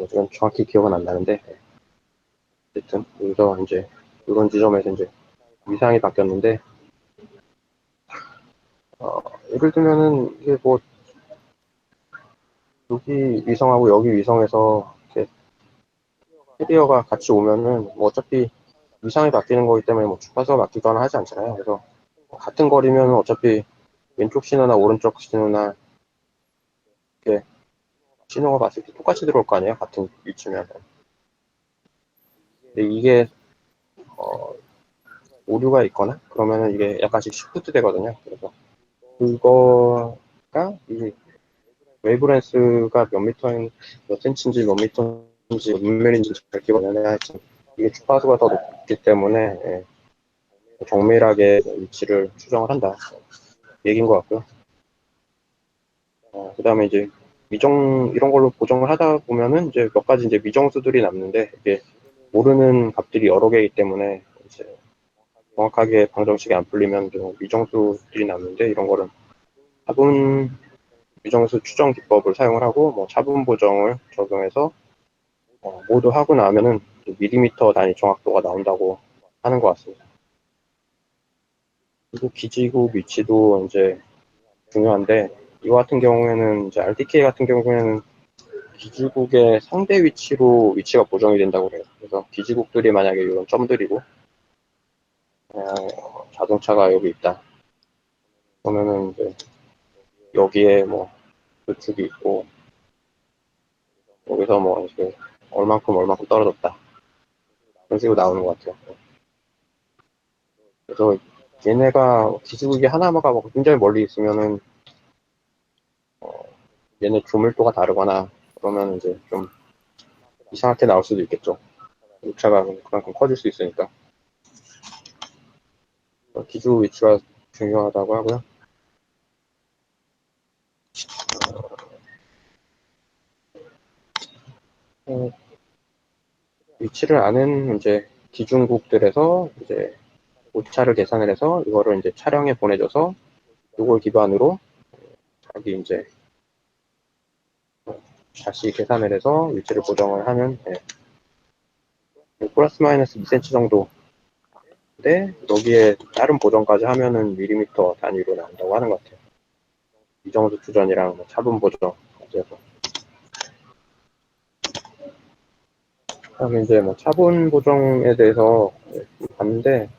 지금 정확히 기억은 안 나는데 어쨌든 여기서 이제 이런 지점에서 이제 위상이 바뀌었는데 예를 들면은 이게 뭐 여기 위성하고 여기 위성에서 이렇게 캐리어가 같이 오면은 뭐 어차피 위상이 바뀌는 거기 때문에 뭐 주파수가 바뀌거나 하지 않잖아요. 그래서 같은 거리면 어차피 왼쪽 신호나 오른쪽 신호나 이렇게 신호가 봤을 때 똑같이 들어올 거 아니에요. 같은 위치면. 근데 이게 어, 오류가 있거나 그러면은 이게 약간씩 시프트 되거든요. 그래서 그거가 이 웨이브렌스가 몇 미터인 몇 센치인지 몇 미터인지 몇 밀인지 잘 기억이 안 나요. 하여튼 이게 주파수가 더 높기 때문에 정밀하게 위치를 추정을 한다 얘기인 것 같고요. 그 다음에 이제 이런 걸로 보정을 하다 보면은 이제 몇 가지 이제 미정수들이 남는데 이게 모르는 값들이 여러 개이기 때문에 이제 정확하게 방정식이 안 풀리면 좀 미정수들이 남는데 이런 거는 차분 미정수 추정 기법을 사용을 하고 뭐 차분 보정을 적용해서 모두 하고 나면은 밀리미터 단위 정확도가 나온다고 하는 것 같습니다. 그리고 기지국 위치도 이제 중요한데, 이거 같은 경우에는 이제 RTK 같은 경우에는 기지국의 상대 위치가 보정이 된다고 그래요. 그래서 기지국들이 만약에 이런 점들이고, 자동차가 여기 있다. 그러면은 이제 여기에 뭐 도축이 있고, 여기서 뭐 이제 얼만큼 떨어졌다. 그런 식으로 나오는 것 같아요. 그래서 얘네가 기지국이 하나마가 뭐 굉장히 멀리 있으면은 얘네 조밀도가 다르거나 그러면 이제 좀 이상하게 나올 수도 있겠죠. 오차가 그만큼 커질 수 있으니까. 기지국 위치가 중요하다고 하고요. 어, 위치를 아는 이제 기준국들에서 이제 오차를 계산을 해서 이거를 이제 차량에 보내줘서 이걸 기반으로 자기 이제 다시 계산을 해서 위치를 보정을 하면 플러스 마이너스 2cm 정도인데 여기에 다른 보정까지 하면은 밀리미터 단위로 나온다고 하는 것 같아요. 이 정도 주전이랑 차분 보정까지 해서. 그다음에 이제 뭐 차분 보정에 대해서 봤는데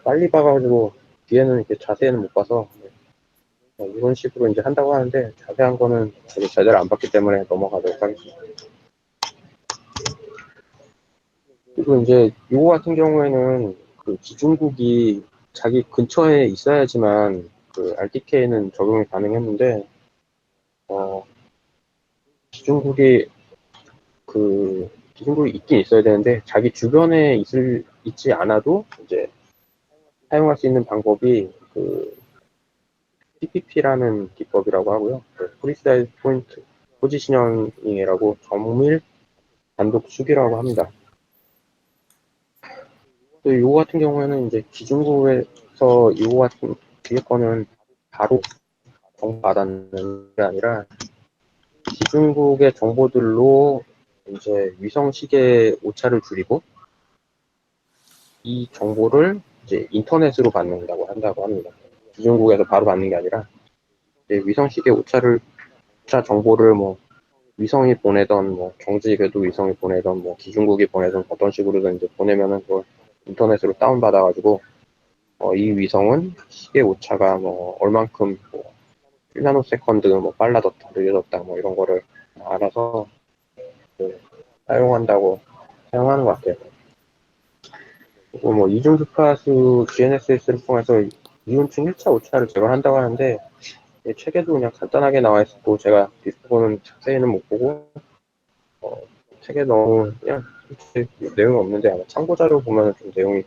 빨리 봐가지고 뒤에는 이렇게 자세히는 못 봐서 이런 식으로 이제 한다고 하는데 자세한 거는 제대로 안 봤기 때문에 넘어가도록 하겠습니다. 그리고 이제 이거 같은 경우에는 그 기준국이 자기 근처에 있어야지만 그 RTK는 적용이 가능했는데 기준국이 기준국이 있긴 있어야 되는데 자기 주변에 있지 않아도 이제 사용할 수 있는 방법이 그 PPP라는 기법이라고 하고요. 프리사이즈 포인트 포지셔닝이라고 정밀 단독 수기라고 합니다. 또 이거 같은 경우에는 이제 기준국에서 이거 같은 뒤에 거는 바로 정보 받았는 게 아니라 기준국의 정보들로 이제 위성 시계 오차를 줄이고 이 정보를 이제 인터넷으로 받는다고 한다고 합니다. 기준국에서 바로 받는 게 아니라 이제 위성 시계 오차 정보를 뭐 위성이 보내던 뭐 경지 궤도 위성이 보내던 뭐 기준국이 보내던 어떤 식으로든 이제 보내면은 그걸 인터넷으로 다운받아가지고 이 위성은 시계 오차가 뭐 얼만큼 뭐 1나노세컨드 뭐 빨라졌다 느려졌다 뭐 이런 거를 알아서 사용하는 것 같아요. 그리고 뭐 이중 주파수 GNSS를 통해서 이온층 1차 오차를 제거한다고 하는데 책에도 그냥 간단하게 나와 있었고 제가 디스코는 자세히는 못 보고 책에 너무 그냥 내용이 없는데 아마 참고 자료 보면 좀 내용이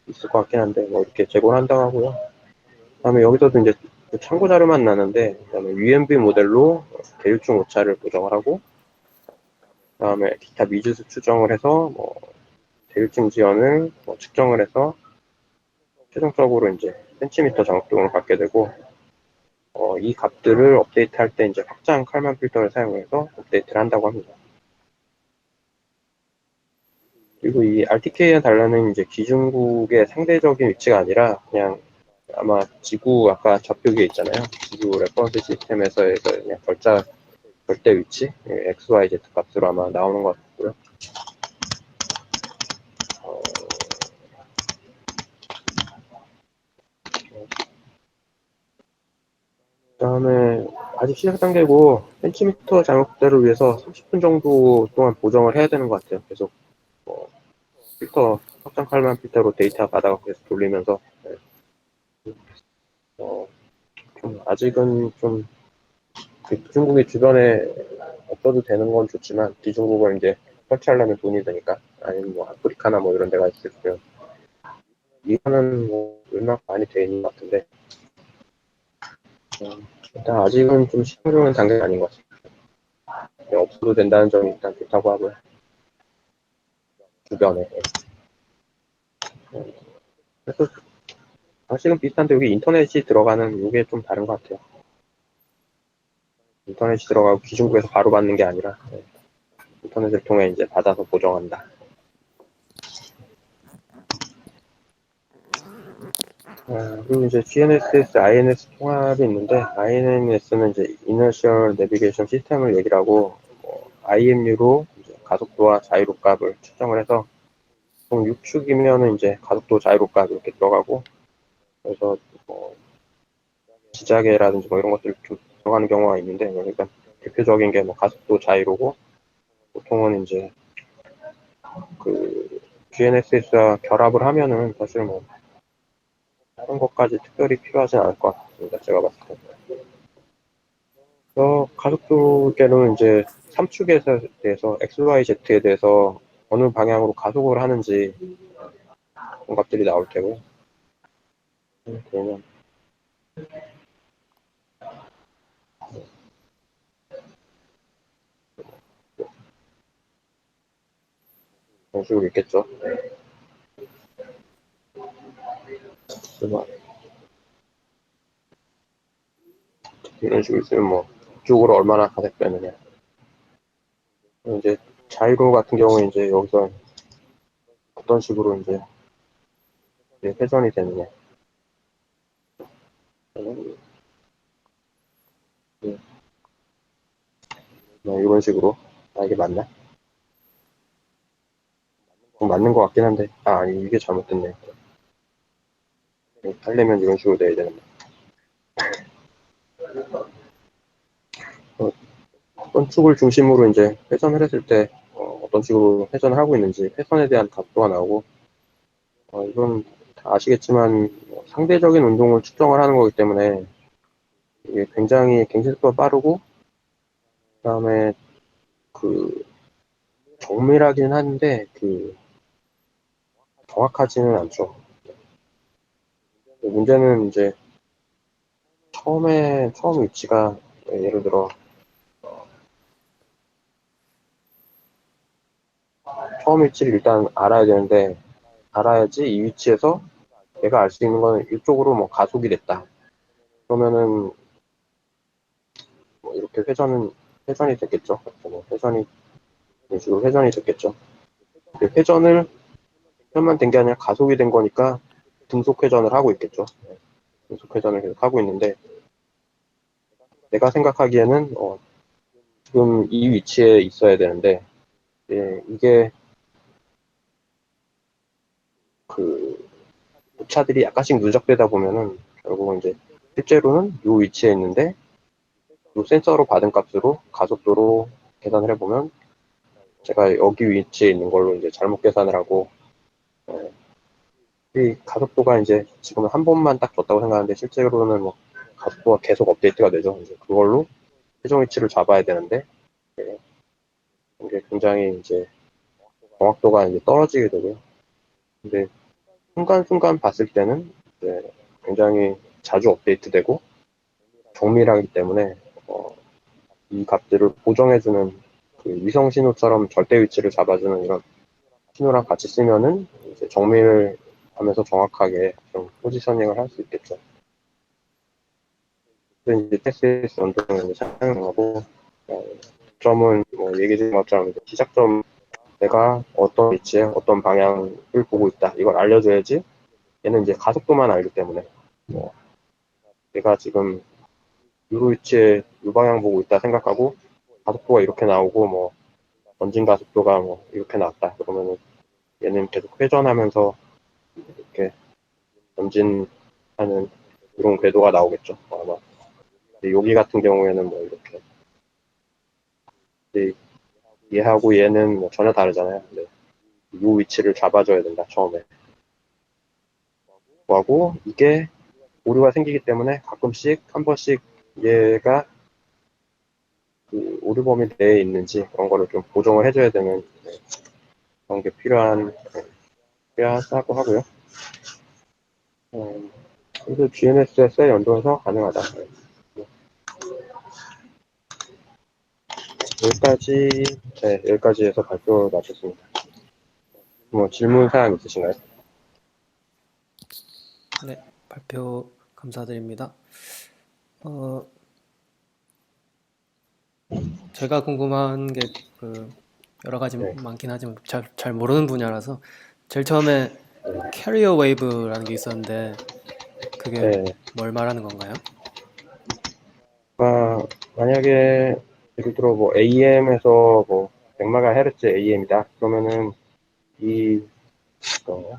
있을 것 같긴 한데 뭐 이렇게 제공을 한다고 하고요. 그다음에 여기서도 이제 참고 자료만 나는데 그다음에 UMB 모델로 대유층 오차를 보정을 하고 그다음에 기타 미지수 추정을 해서 뭐 대유층 지연을 뭐 측정을 해서 최종적으로 이제 센티미터 장학등을 받게 되고 이 값들을 업데이트할 때 이제 확장 칼만 필터를 사용해서 업데이트를 한다고 합니다. 그리고 이 RTK와 달라는 이제 기준국의 상대적인 위치가 아니라 그냥 아마 지구 아까 좌표 위에 있잖아요. 지구 레퍼런스 시스템에서의 그냥 절대 위치 X, Y, Z 값으로 아마 나오는 것 같고요. 그다음에 아직 시작 단계고 센티미터 장학대를 위해서 30분 정도 동안 보정을 해야 되는 것 같아요. 계속 필터 확장 칼만 필터로 데이터 받아가 계속 돌리면서 아직은 좀 기중국이 주변에 없어도 되는 건 좋지만 기중국을 이제 설치하려면 돈이 드니까 아니면 뭐 아프리카나 뭐 이런 데가 있으면 이거는 뭐 얼마 많이 돼 있는 것 같은데 일단 아직은 좀 시행하는 단계가 아닌 것 같습니다. 없어도 된다는 점이 일단 좋다고 하고요. 주변에 그래서 방식은 비슷한데 여기 인터넷이 들어가는 이게 좀 다른 것 같아요. 인터넷이 들어가고 기준국에서 바로 받는 게 아니라 인터넷을 통해 이제 받아서 보정한다. 그리고 이제 GNSS, INS 통합이 있는데, INS는 이제 Inertial Navigation System을 얘기를 하고, IMU로 이제 가속도와 자유로 값을 측정을 해서, 총 6축이면은 이제 가속도, 자유로 값 이렇게 들어가고, 그래서 뭐 지자계라든지 뭐 이런 것들 좀 들어가는 경우가 있는데, 그러니까 대표적인 게 뭐 가속도, 자유로고, 보통은 이제 그 GNSS와 결합을 하면은 사실 뭐 다른 것까지 특별히 필요하진 않을 것 같습니다. 제가 봤을 때. 가속도계는 이제 3축에 대해서 XYZ에 대해서 어느 방향으로 가속을 하는지 그런 것들이 나올 테고요. 그러면 그런 식으로 있겠죠. 그래서 이런 식으로 있으면 뭐 이쪽으로 얼마나 가속되느냐. 이제 자이로 같은 경우에 이제 여기서 어떤 식으로 이제 회전이 되느냐. 뭐 이런 식으로. 이게 맞나? 맞는 것 같긴 한데. 아니, 이게 잘못됐네. 하려면 이런 식으로 돼야 되는데. 어떤 축을 중심으로 이제 회전을 했을 때 어떤 식으로 회전을 하고 있는지 회선에 대한 각도가 나오고 이건 다 아시겠지만 상대적인 운동을 측정을 하는 거기 때문에 이게 굉장히 갱신속도가 빠르고 그다음에 그 정밀하긴 한데 그 정확하지는 않죠. 문제는 이제 처음 위치가 예를 들어 처음 위치를 일단 알아야 되는데 알아야지 이 위치에서 내가 알 수 있는 거는 이쪽으로 뭐 가속이 됐다. 그러면은 뭐 이렇게 회전이 됐겠죠. 뭐 회전이 이런 식으로 회전이 됐겠죠. 회전만 된 게 아니라 가속이 된 거니까 등속 회전을 하고 있겠죠. 등속 회전을 계속 하고 있는데 내가 생각하기에는 지금 이 위치에 있어야 되는데 이게 그 차들이 약간씩 누적되다 보면은 결국은 이제 실제로는 이 위치에 있는데 이 센서로 받은 값으로 가속도로 계산을 해보면 제가 여기 위치에 있는 걸로 이제 잘못 계산을 하고 이 가속도가 이제 지금 한 번만 딱 줬다고 생각하는데 실제로는 뭐 가속도가 계속 업데이트가 되죠. 이제 그걸로 최종 위치를 잡아야 되는데 이게 굉장히 이제 정확도가 이제 떨어지게 되고요. 근데 순간순간 봤을 때는 이제 굉장히 자주 업데이트되고 정밀하기 때문에 이 값들을 보정해주는 그 위성 신호처럼 절대 위치를 잡아주는 이런 신호랑 같이 쓰면은 이제 정밀하면서 정확하게 좀 포지셔닝을 할 수 있겠죠. 그래서 이제 TSS 연동을 사용하고 점은 뭐 얘기 드린 것처럼 시작점 내가 어떤 위치에 어떤 방향을 보고 있다 이걸 알려줘야지 얘는 이제 가속도만 알기 때문에 뭐 내가 지금 이 위치에 이 방향 보고 있다 생각하고 가속도가 이렇게 나오고 뭐 전진 가속도가 뭐 이렇게 나왔다 그러면은 얘는 계속 회전하면서 이렇게 전진하는 이런 궤도가 나오겠죠 아마. 여기 같은 경우에는 뭐 이렇게 얘하고 얘는 뭐 전혀 다르잖아요. 근데 이 위치를 잡아줘야 된다 처음에. 하고 이게 오류가 생기기 때문에 가끔씩 한 번씩 얘가 그 오류 범위 내에 있는지 그런 거를 좀 보정을 해줘야 되는 그런 게 필요하다고 하고요. 그래서 GNSS에 연동해서 가능하다. 여기까지, 네, 여기까지 해서 발표 마쳤습니다. 뭐 질문 사항 있으신가요? 네, 발표 감사드립니다. 제가 궁금한 게 여러 가지 네. 많긴 하지만 잘 모르는 분야라서 제일 처음에 캐리어 웨이브라는 게 있었는데 그게 네. 뭘 말하는 건가요? 만약에 예를 들어 뭐 AM에서 뭐 100MHz AM이다. 그러면은 이 어,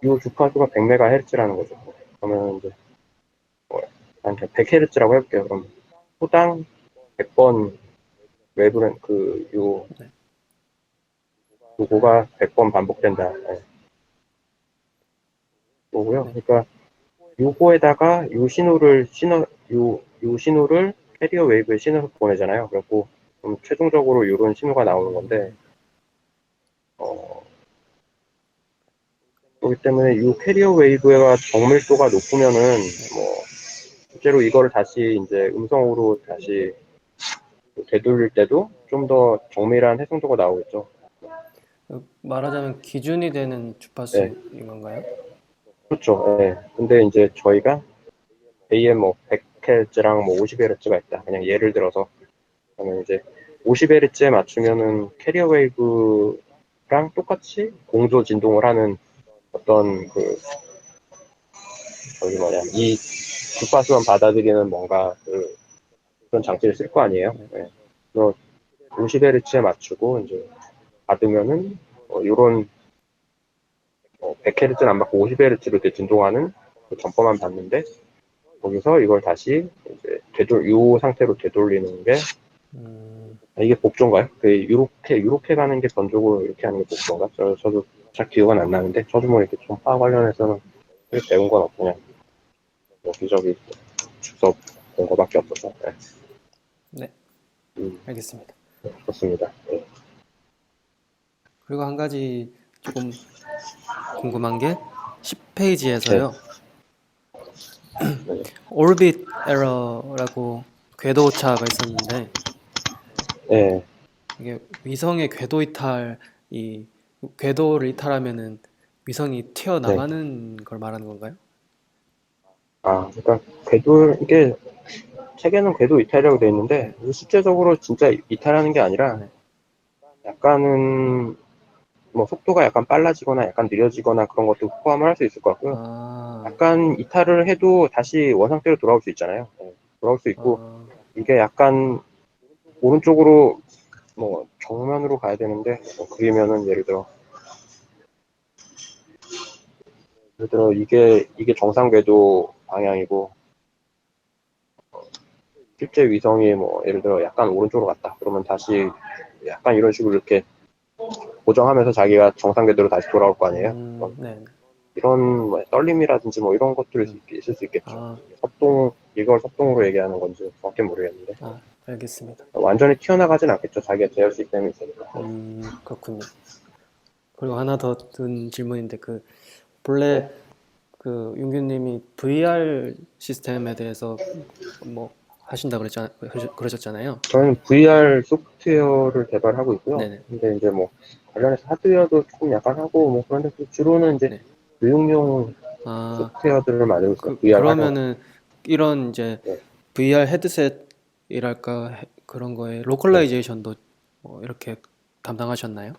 이 주파수가 100MHz라는 거죠. 그러면 이제 뭐, 한 100Hz라고 해볼게요. 그럼 호당 100번 웨브렌 네. 요거가 100번 반복된다. 네. 거고요. 네. 그러니까 요거에다가 요 신호를 캐리어 웨이브에 신호를 보내잖아요. 그래고 최종적으로 이런 신호가 나오는 건데 어, 그렇기 때문에 이 캐리어 웨이브가 정밀도가 높으면은 뭐 실제로 이거를 다시 이제 음성으로 다시 되돌릴 때도 좀 더 정밀한 해상도가 나오겠죠. 말하자면 기준이 되는 네, 주파수인 건가요? 그렇죠. 네. 근데 이제 저희가 AM 뭐 100Hz랑 뭐 50Hz가 있다. 그냥 예를 들어서 그러면 이제 50Hz에 맞추면은 캐리어 웨이브랑 똑같이 공조 진동을 하는 어떤 저기 뭐냐 이 주파수만 받아들이는 뭔가 그런 장치를 쓸 거 아니에요. 네. 네. 그래서 50Hz에 맞추고 이제 받으면은 이런 100Hz는 안 받고 50Hz로 진동하는 그 전법만 받는데 거기서 이걸 다시 이제 요 상태로 되돌리는 게 이게 복조인가요? 요렇게 가는 게 전적으로 이렇게 하는 게 복조인가? 저도 잘 기억은 안 나는데 저도 뭐 이렇게 좀 화학 관련해서는 크게 배운 건 없고 그냥 여기저기 주워 본 거밖에 없어서 네. 네, 음, 알겠습니다. 좋습니다. 네. 그리고 한 가지 조금 궁금한 게 네. 10페이지에서요. 네. orbit error라고 궤도 오차가 있었는데 네. 이게 위성의 궤도 이탈이 궤도를 이탈하면은 위성이 네. 튀어나가는 걸 말하는 건가요? 그러니까 이게 책에는 궤도 이탈이라고 되어 있는데 네, 실제적으로 진짜 이탈하는 게 아니라 네. 약간은 뭐 속도가 약간 빨라지거나 약간 느려지거나 그런 것도 포함을 할 수 있을 것 같고요. 아, 약간 이탈을 해도 다시 원상태로 돌아올 수 있잖아요. 네, 돌아올 수 있고 아, 이게 약간 오른쪽으로 뭐 정면으로 가야 되는데 그리면은 예를 들어 이게 정상 궤도 방향이고 실제 위성이 뭐 예를 들어 약간 오른쪽으로 갔다 그러면 다시 약간 이런 식으로 이렇게 고정하면서 자기가 정상 궤도로 다시 돌아올 거 아니에요. 네, 네. 이런 뭐 떨림이라든지 뭐 이런 것들이 있을 수 있겠죠. 아, 이걸 협동으로 얘기하는 건지 정확히 모르겠는데 알겠습니다. 완전히 튀어나가진 않겠죠. 자기가 제어 시스템이 있으니까. 그렇군요. 그리고 하나 더 든 질문인데 본래 네. 윤규님이 VR 시스템에 대해서 뭐 하신다 그러셨잖아요. 저는 VR 소프트웨어를 개발하고 있고요. 네네. 근데 이제 뭐 관련해서 하드웨어도 조금 약간 하고 뭐 그런데 주로는 이제 네. 교육용 아, 소프트웨어들을 만들고 있어요. VR 활용. 그러면은 이런 이제 네. VR 헤드셋이랄까 그런 거에 네. 로컬라이제이션도 이렇게 담당하셨나요?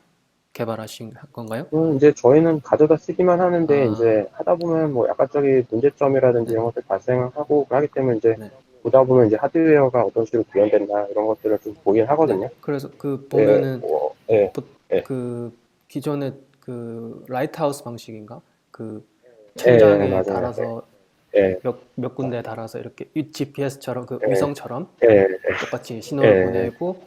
개발하신 건가요? 이제 저희는 가져다 쓰기만 하는데 아, 이제 하다 보면 뭐 약간적인 문제점이라든지 네, 이런 것들 발생하고 하기 때문에 이제 네, 보다 보면 이제 하드웨어가 어떤 식으로 구현된다 이런 것들을 좀 보긴 네. 하거든요. 그래서 예, 보면은 예, 보- 예, 그 기존의 라이트하우스 방식인가? 그 예, 천장에 맞아요. 달아서 예, 몇 군데 달아서 이렇게 GPS처럼 예, 위성처럼 예, 똑같이 예, 신호를 예. 보내고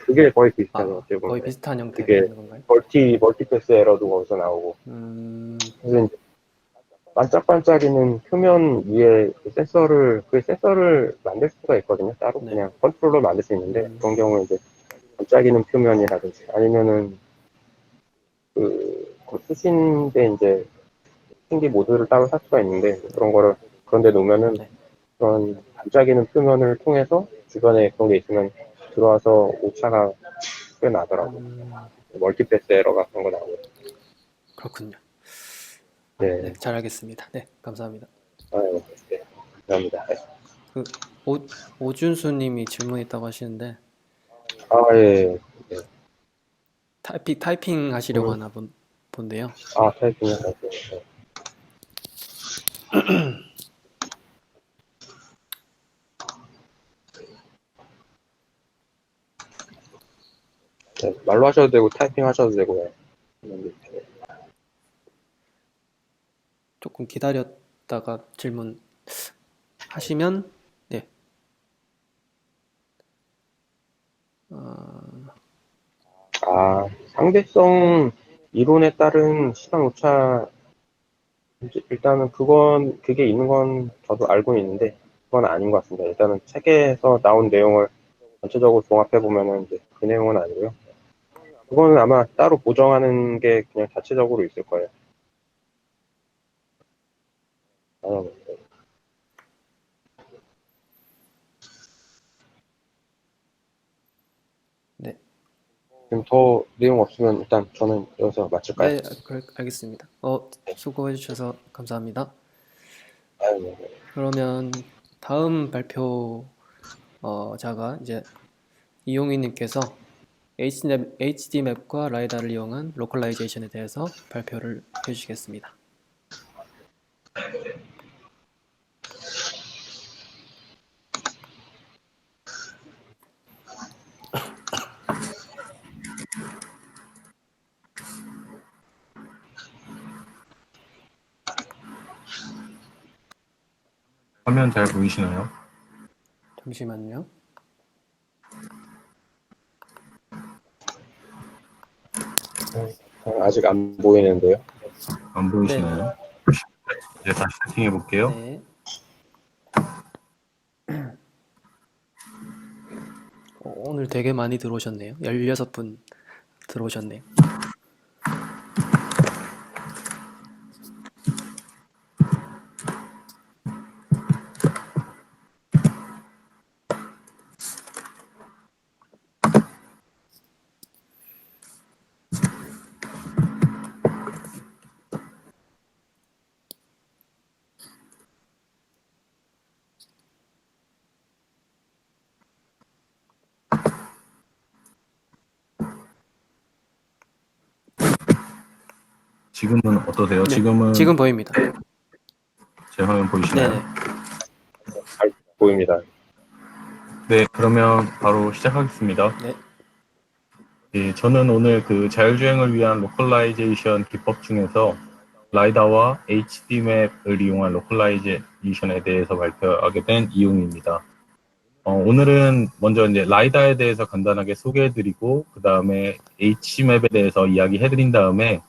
그게 거의 비슷하죠. 어떻게 거의 보면. 비슷한 형태가 그게 되는 건가요? 멀티패스 에러도 거기서 나오고. 음, 그래서 이제 반짝반짝이는 표면 위에 그 센서를 만들 수가 있거든요. 따로 네. 그냥 컨트롤러 만들 수 있는데 그런 경우에 이제 반짝이는 표면이라든지 아니면은 수신대 이제 수신기 모듈을 따로 살 수가 있는데 그런 거를 그런데 놓으면은 네. 그런 반짝이는 표면을 통해서 주변에 그런 게 있으면 들어와서 오차가 꽤 나더라고. 멀티패스 에러가 그런 거 나오고. 그렇군요. 네, 네, 잘 알겠습니다. 네, 감사합니다. 아유, 네, 감사합니다. 네. 그 오준수 님이 질문 있다고 하시는데 예, 예. 타이핑 하시려고 음, 하나 본데요. 타이핑이요, 타이핑. 네. 네, 말로 하셔도 되고, 타이핑 하셔도 되고요. 조금 기다렸다가 질문 하시면, 네. 상대성 이론에 따른 시간 오차, 일단은 그게 있는 건 저도 알고 있는데, 그건 아닌 것 같습니다. 일단은 책에서 나온 내용을 전체적으로 종합해보면은 이제 그 내용은 아니고요. 그거는 아마 따로 보정하는 게 그냥 자체적으로 있을 거예요. 아마 네. 지금 더 내용 없으면 일단 저는 여기서 마칠까요? 네, 알겠습니다. 수고해 주셔서 감사합니다. 아유, 그러면 다음 자가 이제 이용희님께서 HD맵과 라이다를 이용한 로컬라이제이션에 대해서 발표를 해주시겠습니다. 화면 잘 보이시나요? 잠시만요. 아직 안 보이는데요. 안 네, 보이시나요? 이제 다시 세팅해 볼게요. 네. 오늘 되게 많이 들어오셨네요. 16분 들어오셨네요. 지금은 어떠세요? 네, 지금은 지금 보입니다. 제 화면 보이시나요? 네네. 잘 보입니다. 네, 그러면 바로 시작하겠습니다. 네. 예, 저는 오늘 그 자율주행을 위한 로컬라이제이션 기법 중에서 라이다와 HD맵을 이용한 로컬라이제이션에 대해서 발표하게 된 이용입니다. 오늘은 먼저 이제 라이다에 대해서 간단하게 소개해드리고, 그 다음에 HD맵에 대해서 이야기해드린 다음에,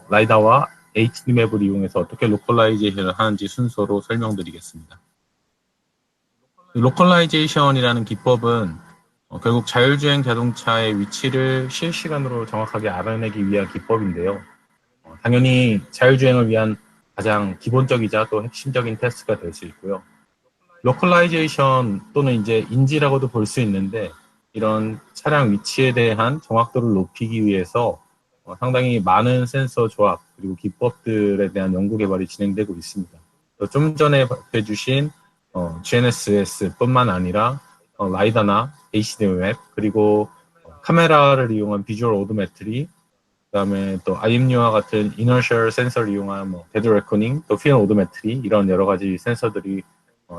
라이다와 HD맵을 이용해서 어떻게 로컬라이제이션을 하는지 순서로 설명드리겠습니다. 로컬라이제이션이라는 기법은 결국 자율주행 자동차의 위치를 실시간으로 정확하게 알아내기 위한 기법인데요. 당연히 자율주행을 위한 가장 기본적이자 또 핵심적인 테스트가 될 수 있고요. 로컬라이제이션 또는 이제 인지라고도 볼 수 있는데 이런 차량 위치에 대한 정확도를 높이기 위해서 상당히 많은 센서 조합 그리고 기법들에 대한 연구 개발이 진행되고 있습니다. 좀 전에 발표해 주신 GNSS뿐만 아니라 라이다나 HDMF 그리고 카메라를 이용한 비주얼 오도메트리 그다음에 또 IMU와 같은 이너셜 센서를 이용한 데드 레코닝, 또 필름 오도메트리 이런 여러 가지 센서들이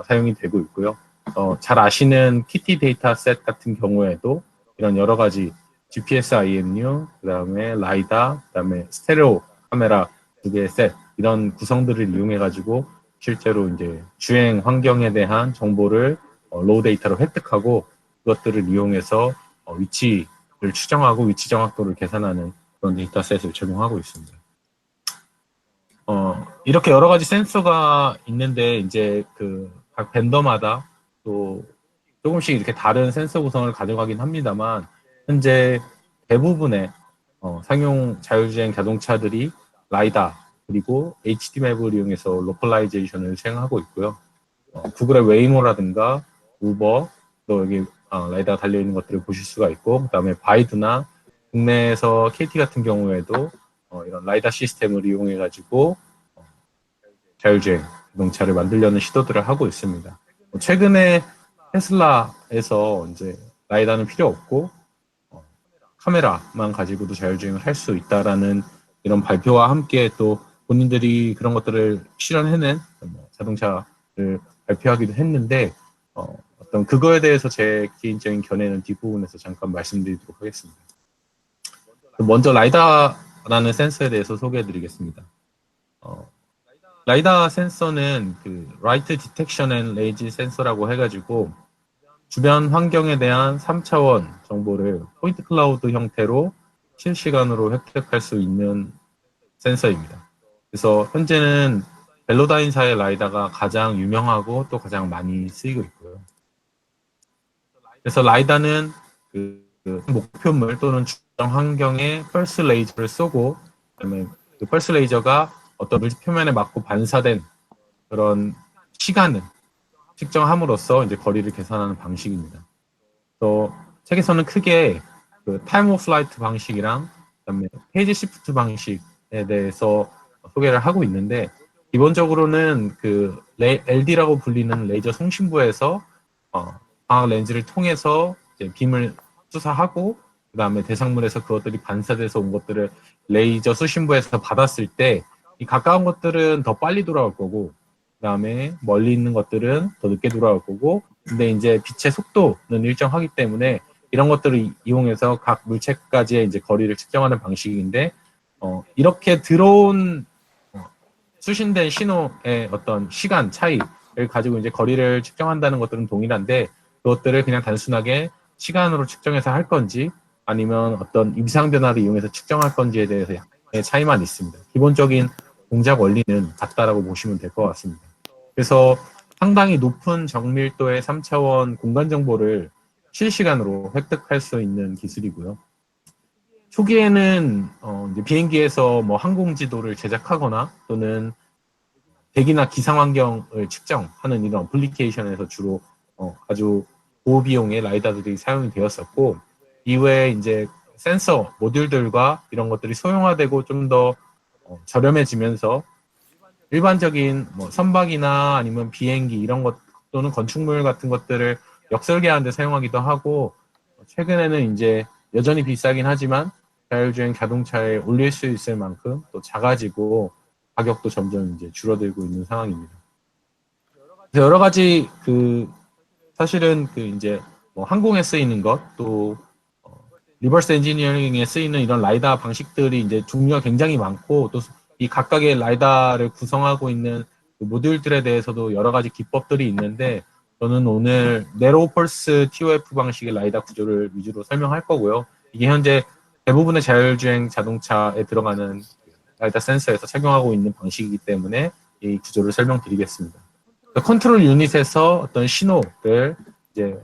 사용이 되고 있고요. 잘 아시는 키티 데이터 셋 같은 경우에도 이런 여러 가지 GPS IMU, 그다음에 라이다, 그다음에 스테레오 카메라 두 개의 셋 이런 구성들을 이용해 가지고 실제로 이제 주행 환경에 대한 정보를 로우 데이터로 획득하고 그것들을 이용해서 위치를 추정하고 위치 정확도를 계산하는 그런 데이터셋을 제공하고 있습니다. 이렇게 여러 가지 센서가 있는데 이제 그 각 벤더마다 또 조금씩 이렇게 다른 센서 구성을 가져가긴 합니다만 현재 대부분의 상용 자율주행 자동차들이 라이다 그리고 HD맵을 이용해서 로컬라이제이션을 수행하고 있고요. 구글의 웨이모라든가 우버 또 여기 라이다가 달려있는 것들을 보실 수가 있고 그 다음에 바이두나 국내에서 KT 같은 경우에도 이런 라이다 시스템을 이용해 가지고 자율주행 자동차를 만들려는 시도들을 하고 있습니다. 최근에 테슬라에서 이제 라이다는 필요 없고 카메라만 가지고도 자율주행을 할 수 있다라는 이런 발표와 함께 또 본인들이 그런 것들을 실현해낸 자동차를 발표하기도 했는데 어떤 그거에 대해서 제 개인적인 견해는 뒷부분에서 잠깐 말씀드리도록 하겠습니다. 먼저 라이다라는 센서에 대해서 소개해드리겠습니다. 라이다 센서는 그 라이트 디텍션 앤 레이지 센서라고 해가지고 주변 환경에 대한 3차원 정보를 포인트 클라우드 형태로 실시간으로 획득할 수 있는 센서입니다. 그래서 현재는 벨로다인사의 라이다가 가장 유명하고 또 가장 많이 쓰이고 있고요. 그래서 라이다는 그 목표물 또는 주변 환경에 펄스 레이저를 쏘고 그다음에 그 펄스 레이저가 어떤 물질 표면에 맞고 반사된 그런 시간을 측정함으로써 이제 거리를 계산하는 방식입니다. 또 책에서는 크게 그 타임 오브 플라이트 방식이랑 그다음에 페이지 시프트 방식에 대해서 소개를 하고 있는데 기본적으로는 그 LD라고 불리는 레이저 송신부에서 광학 렌즈를 통해서 이제 빔을 투사하고 그다음에 대상물에서 그것들이 반사돼서 온 것들을 레이저 수신부에서 받았을 때 이 가까운 것들은 더 빨리 돌아올 거고 그다음에 멀리 있는 것들은 더 늦게 돌아올 거고 근데 이제 빛의 속도는 일정하기 때문에 이런 것들을 이용해서 각 물체까지의 이제 거리를 측정하는 방식인데 이렇게 들어온 수신된 신호의 어떤 시간 차이를 가지고 이제 거리를 측정한다는 것들은 동일한데 그것들을 그냥 단순하게 시간으로 측정해서 할 건지 아니면 어떤 임상 변화를 이용해서 측정할 건지에 대해서 약간의 차이만 있습니다. 기본적인 동작 원리는 같다라고 보시면 될 것 같습니다. 그래서 상당히 높은 정밀도의 3차원 공간 정보를 실시간으로 획득할 수 있는 기술이고요. 초기에는 이제 비행기에서 뭐 항공 지도를 제작하거나 또는 대기나 기상 환경을 측정하는 이런 어플리케이션에서 주로 아주 고비용의 라이다들이 사용이 되었었고 이후에 이제 센서 모듈들과 이런 것들이 소형화되고 좀 더 저렴해지면서 일반적인 뭐 선박이나 아니면 비행기 이런 것 또는 건축물 같은 것들을 역설계하는 데 사용하기도 하고 최근에는 이제 여전히 비싸긴 하지만 자율주행 자동차에 올릴 수 있을 만큼 또 작아지고 가격도 점점 이제 줄어들고 있는 상황입니다. 그래서 여러 가지 사실은 이제 뭐 항공에 쓰이는 것 또 리버스 엔지니어링에 쓰이는 이런 라이다 방식들이 이제 종류가 굉장히 많고 또 이 각각의 라이다를 구성하고 있는 그 모듈들에 대해서도 여러 가지 기법들이 있는데 저는 오늘 네로우 펄스 TOF 방식의 라이다 구조를 위주로 설명할 거고요. 이게 현재 대부분의 자율주행 자동차에 들어가는 라이다 센서에서 착용하고 있는 방식이기 때문에 이 구조를 설명드리겠습니다. 컨트롤 유닛에서 어떤 신호를 이제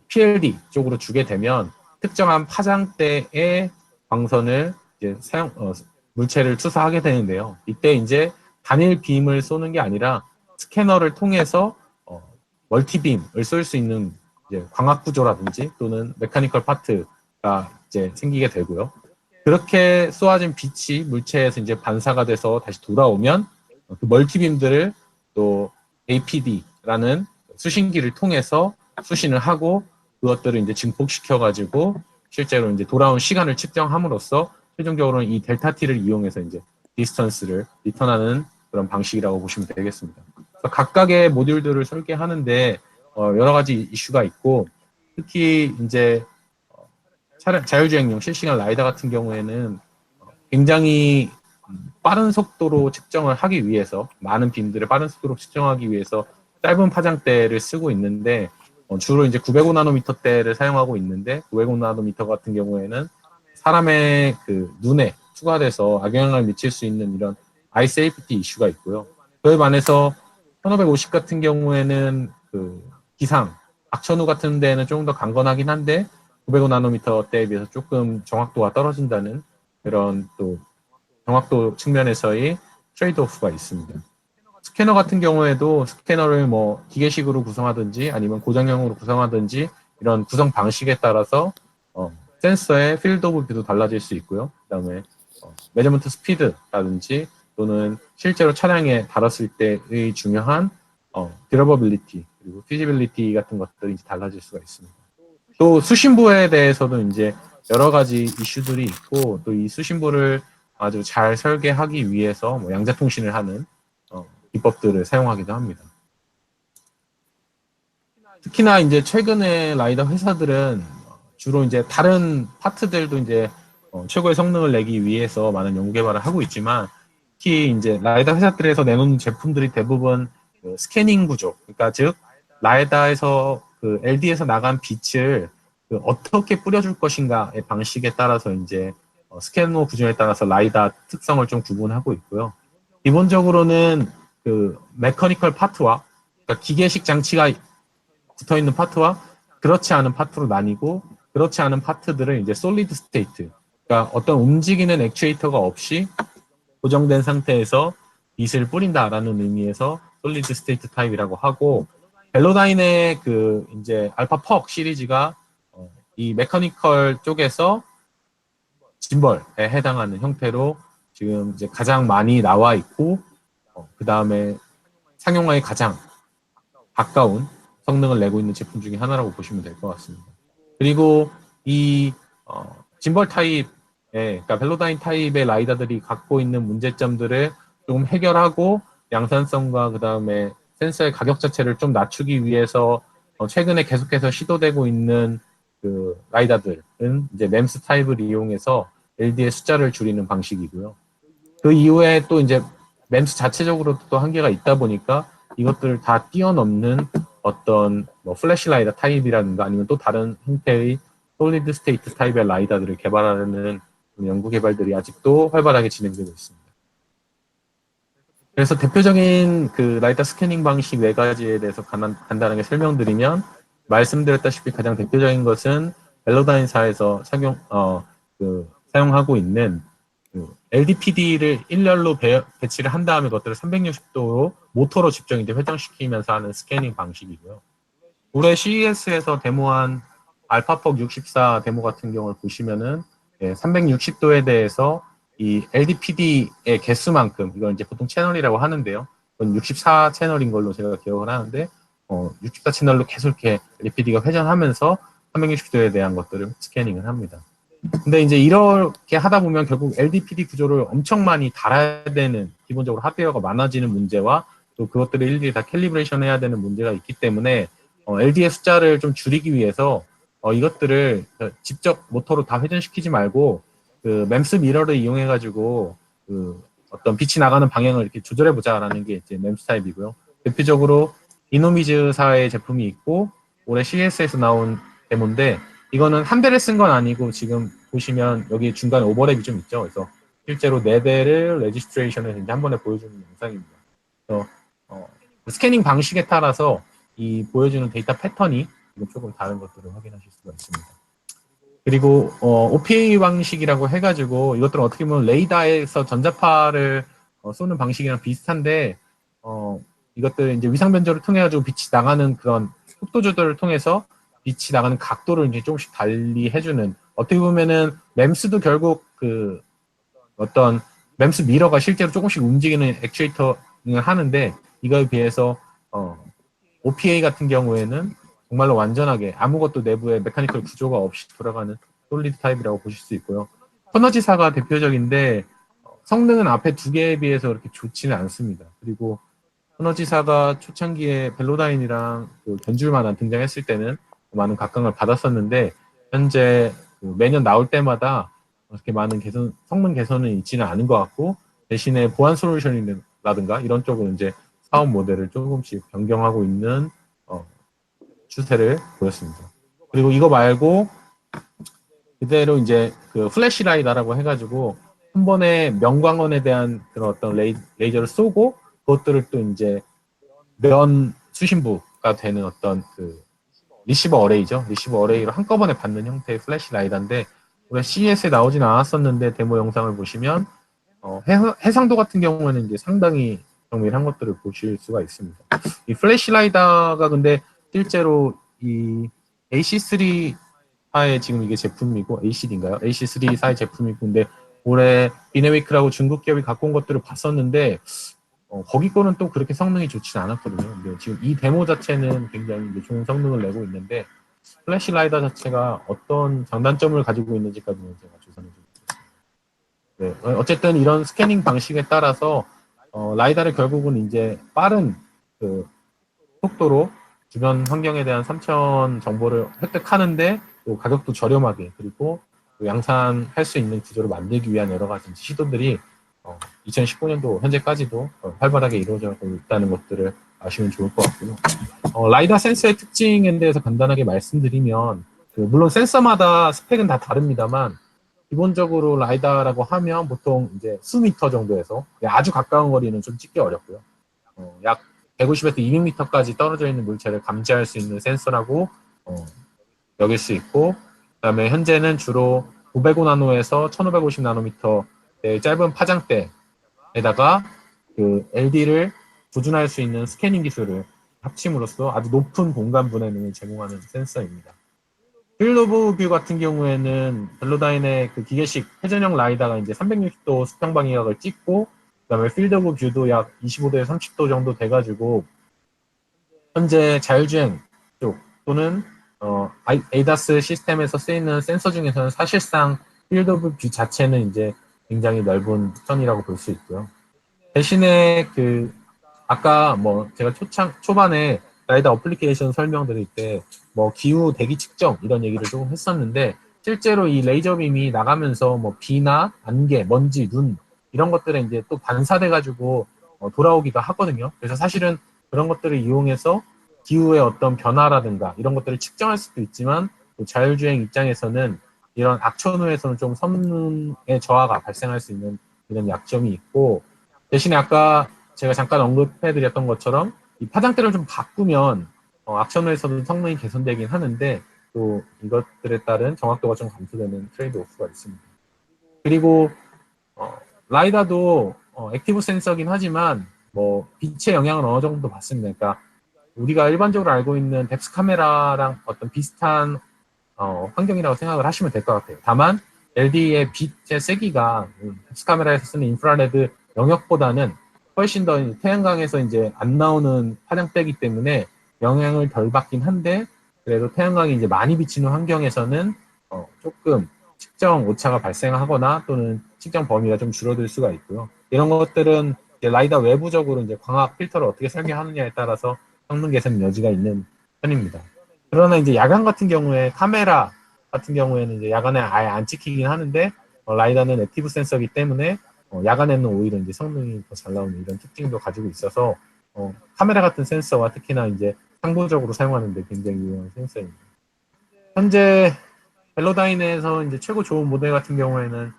PLD 쪽으로 주게 되면 특정한 파장대의 광선을 이제 물체를 투사하게 되는데요. 이때 이제 단일 빔을 쏘는 게 아니라 스캐너를 통해서 멀티빔을 쏠 수 있는 이제 광학 구조라든지 또는 메카니컬 파트가 이제 생기게 되고요. 그렇게 쏘아진 빛이 물체에서 이제 반사가 돼서 다시 돌아오면 그 멀티빔들을 또 APD라는 수신기를 통해서 수신을 하고 그것들을 이제 증폭시켜 가지고 실제로 이제 돌아온 시간을 측정함으로써 최종적으로는 이 델타 T를 이용해서 이제 디스턴스를 리턴하는 그런 방식이라고 보시면 되겠습니다. 그래서 각각의 모듈들을 설계하는데 여러 가지 이슈가 있고 특히 이제 자율주행용 실시간 라이다 같은 경우에는 굉장히 빠른 속도로 측정을 하기 위해서 많은 빔들을 빠른 속도로 측정하기 위해서 짧은 파장대를 쓰고 있는데 주로 이제 905나노미터대를 사용하고 있는데 905나노미터 같은 경우에는 사람의 그 눈에 추가돼서 악영향을 미칠 수 있는 이런 아이 세이프티 이슈가 있고요. 그에 반해서 1550 같은 경우에는 그 기상, 악천후 같은 데는 조금 더 강건하긴 한데 905나노미터대에 비해서 조금 정확도가 떨어진다는 그런 또 정확도 측면에서의 트레이드 오프가 있습니다. 스캐너 같은 경우에도 스캐너를 뭐 기계식으로 구성하든지 아니면 고정형으로 구성하든지 이런 구성 방식에 따라서 센서의 필드 오브 뷰도 달라질 수 있고요. 그다음에 메저먼트 스피드라든지 또는 실제로 차량에 달았을 때의 중요한 드러버빌리티 그리고 피지빌리티 같은 것들이 달라질 수가 있습니다. 또 수신부에 대해서도 이제 여러 가지 이슈들이 있고, 또 이 수신부를 아주 잘 설계하기 위해서 뭐 양자통신을 하는 기법들을 사용하기도 합니다. 특히나 이제 최근에 라이다 회사들은 주로 이제 다른 파트들도 이제 최고의 성능을 내기 위해서 많은 연구 개발을 하고 있지만, 특히 이제 라이다 회사들에서 내놓는 제품들이 대부분 그 스캐닝 구조, 그러니까 즉 라이다에서 그 LD에서 나간 빛을 그 어떻게 뿌려줄 것인가의 방식에 따라서 이제 스캐너 구조에 따라서 라이다 특성을 좀 구분하고 있고요. 기본적으로는 그 메커니컬 파트와, 그러니까 기계식 장치가 붙어 있는 파트와 그렇지 않은 파트로 나뉘고, 그렇지 않은 파트들을 이제 솔리드 스테이트, 그러니까 어떤 움직이는 액추에이터가 없이 고정된 상태에서 빛을 뿌린다라는 의미에서 솔리드 스테이트 타입이라고 하고, 벨로다인의 그 이제 알파 퍽 시리즈가 이 메커니컬 쪽에서 짐벌에 해당하는 형태로 지금 이제 가장 많이 나와 있고, 그 다음에 상용화에 가장 가까운 성능을 내고 있는 제품 중에 하나라고 보시면 될 것 같습니다. 그리고 이 짐벌 타입의, 그러니까 벨로다인 타입의 라이다들이 갖고 있는 문제점들을 조금 해결하고, 양산성과 그 다음에 센서의 가격 자체를 좀 낮추기 위해서 최근에 계속해서 시도되고 있는 그 라이다들은 이제 램스 타입을 이용해서 LD의 숫자를 줄이는 방식이고요. 그 이후에 또 이제 램스 자체적으로 또 한계가 있다 보니까 이것들을 다 뛰어넘는 어떤 뭐 플래시 라이다 타입이라든가 아니면 또 다른 형태의 솔리드 스테이트 타입의 라이다들을 개발하는 연구 개발들이 아직도 활발하게 진행되고 있습니다. 그래서 대표적인 그 라이다 스캐닝 방식 네 가지에 대해서 간단하게 설명드리면, 말씀드렸다시피 가장 대표적인 것은 벨로다인사에서 사용하고 있는 그 LDPD를 일렬로 배치를 한 다음에 그것들을 360도로 모터로 직접 이제 회전시키면서 하는 스캐닝 방식이고요. 올해 CES에서 데모한 알파퍽 64 데모 같은 경우를 보시면은 360도에 대해서 이 LDPD의 개수만큼, 이걸 이제 보통 채널이라고 하는데요. 그건 64 채널인 걸로 제가 기억을 하는데, 64 채널로 계속 이렇게 LDPD가 회전하면서 360도에 대한 것들을 스캐닝을 합니다. 근데 이제 이렇게 하다 보면 결국 LDPD 구조를 엄청 많이 달아야 되는, 기본적으로 하드웨어가 많아지는 문제와 또 그것들을 일일이 다 캘리브레이션 해야 되는 문제가 있기 때문에 LD의 숫자를 좀 줄이기 위해서 이것들을 직접 모터로 다 회전시키지 말고 그 램스 미러를 이용해 가지고 그 어떤 빛이 나가는 방향을 이렇게 조절해 보자라는 게 이제 램스 타입이고요. 대표적으로 이노미즈사의 제품이 있고 올해 CES에서 나온 데모인데, 이거는 한 대를 쓴 건 아니고 지금 보시면 여기 중간에 오버랩이 좀 있죠. 그래서 실제로 네 대를 레지스트레이션을 이제 한 번에 보여주는 영상입니다. 그래서 스캐닝 방식에 따라서 이 보여주는 데이터 패턴이 조금 다른 것들을 확인하실 수가 있습니다. 그리고 OPA 방식이라고 해가지고 이것들은 어떻게 보면 레이더에서 전자파를 쏘는 방식이랑 비슷한데, 이것들 이제 위상 변조를 통해 가지고 빛이 나가는 그런 속도 조절을 통해서 빛이 나가는 각도를 이제 조금씩 달리 해주는, 어떻게 보면은 램스도 결국 그 어떤 램스 미러가 실제로 조금씩 움직이는 액추에이터를 하는데, 이거에 비해서 OPA 같은 경우에는 정말로 완전하게 아무것도 내부에 메카니컬 구조가 없이 돌아가는 솔리드 타입이라고 보실 수 있고요. 커너지사가 대표적인데 성능은 앞에 두 개에 비해서 그렇게 좋지는 않습니다. 그리고 커너지사가 초창기에 벨로다인이랑 그 견줄만한 등장했을 때는 많은 각광을 받았었는데, 현재 그 매년 나올 때마다 그렇게 많은 성능 개선은 있지는 않은 것 같고, 대신에 보안 솔루션이라든가 이런 쪽으로 이제 사업 모델을 조금씩 변경하고 있는 추세를 보였습니다. 그리고 이거 말고 그대로 이제 그 플래시 라이다라고 해가지고 한 번에 명광원에 대한 그런 어떤 레이저를 쏘고 그것들을 또 이제 면 수신부가 되는 어떤 그 리시버 어레이죠. 리시버 어레이로 한꺼번에 받는 형태의 플래시 라이다인데, 올해 CES에 나오진 않았었는데 데모 영상을 보시면 해상도 같은 경우에는 이제 상당히 정밀한 것들을 보실 수가 있습니다. 이 플래시 라이다가 근데 실제로 이 AC3사의 지금 이게 제품이고, ACD인가요? AC3사의 제품이고, 근데 올해 비네위크라고 중국 기업이 갖고 온 것들을 봤었는데 거기 거는 또 그렇게 성능이 좋지는 않았거든요. 근데 지금 이 데모 자체는 굉장히 좋은 성능을 내고 있는데, 플래시 라이더 자체가 어떤 장단점을 가지고 있는지까지는 제가 조사를 좀 했습니다. 네, 어쨌든 이런 스캐닝 방식에 따라서 라이다를 결국은 이제 빠른 그 속도로 주변 환경에 대한 3차원 정보를 획득하는데 또 가격도 저렴하게 그리고 또 양산할 수 있는 구조를 만들기 위한 여러 가지 시도들이 2019년도 현재까지도 활발하게 이루어지고 있다는 것들을 아시면 좋을 것 같고요. 라이다 센서의 특징에 대해서 간단하게 말씀드리면 물론 센서마다 스펙은 다 다릅니다만 기본적으로 라이다라고 하면 보통 이제 수미터 정도에서 아주 가까운 거리는 좀 찍기 어렵고요. 약 150에서 200m까지 떨어져 있는 물체를 감지할 수 있는 센서라고 여길 수 있고, 그다음에 현재는 주로 505나노에서 1550나노미터의 짧은 파장대에다가 그 LD를 구준할 수 있는 스캐닝 기술을 합침으로써 아주 높은 공간 분해능을 제공하는 센서입니다. 필드 오브 뷰 같은 경우에는 벨로다인의 그 기계식 회전형 라이다가 이제 360도 수평 방향을 찍고, 그다음에 필드 오브 뷰도 약 25도에서 30도 정도 돼가지고 현재 자율주행 쪽 또는 ADAS 시스템에서 쓰이는 센서 중에서는 사실상 필드 오브 뷰 자체는 이제 굉장히 넓은 편이라고 볼 수 있고요. 대신에 그 아까 뭐 제가 초반에 라이다 어플리케이션 설명드릴 때 뭐 기후 대기 측정 이런 얘기를 조금 했었는데 실제로 이 레이저 빔이 나가면서 뭐 비나 안개, 먼지, 눈 이런 것들에 이제 또 반사돼 가지고 돌아오기도 하거든요. 그래서 사실은 그런 것들을 이용해서 기후의 어떤 변화라든가 이런 것들을 측정할 수도 있지만 자율주행 입장에서는 이런 악천후에서는 좀 성능의 저하가 발생할 수 있는 이런 약점이 있고, 대신에 아까 제가 잠깐 언급해드렸던 것처럼 이 파장대를 좀 바꾸면 악천후에서도 성능이 개선되긴 하는데 또 이것들에 따른 정확도가 좀 감소되는 트레이드 오프가 있습니다. 그리고 라이다도 액티브 센서긴 하지만 뭐 빛의 영향을 어느 정도 받습니다. 그러니까 우리가 일반적으로 알고 있는 뎁스 카메라랑 어떤 비슷한 환경이라고 생각을 하시면 될 것 같아요. 다만 LD의 빛의 세기가 뎁스 카메라에서 쓰는 인프라레드 영역보다는 훨씬 더 태양광에서 이제 안 나오는 파장대이기 때문에 영향을 덜 받긴 한데 그래도 태양광이 이제 많이 비치는 환경에서는 조금 측정 오차가 발생하거나 또는 측정 범위가 좀 줄어들 수가 있고요. 이런 것들은 이제 라이다 외부적으로 이제 광학 필터를 어떻게 설계하느냐에 따라서 성능 개선 여지가 있는 편입니다. 그러나 이제 야간 같은 경우에 카메라 같은 경우에는 이제 야간에 아예 안 찍히긴 하는데 라이다는 액티브 센서이기 때문에 야간에는 오히려 이제 성능이 더 잘 나오는 이런 특징도 가지고 있어서 카메라 같은 센서와 특히나 이제 상부적으로 사용하는 데 굉장히 유용한 센서입니다. 현재 벨로다인에서 이제 최고 좋은 모델 같은 경우에는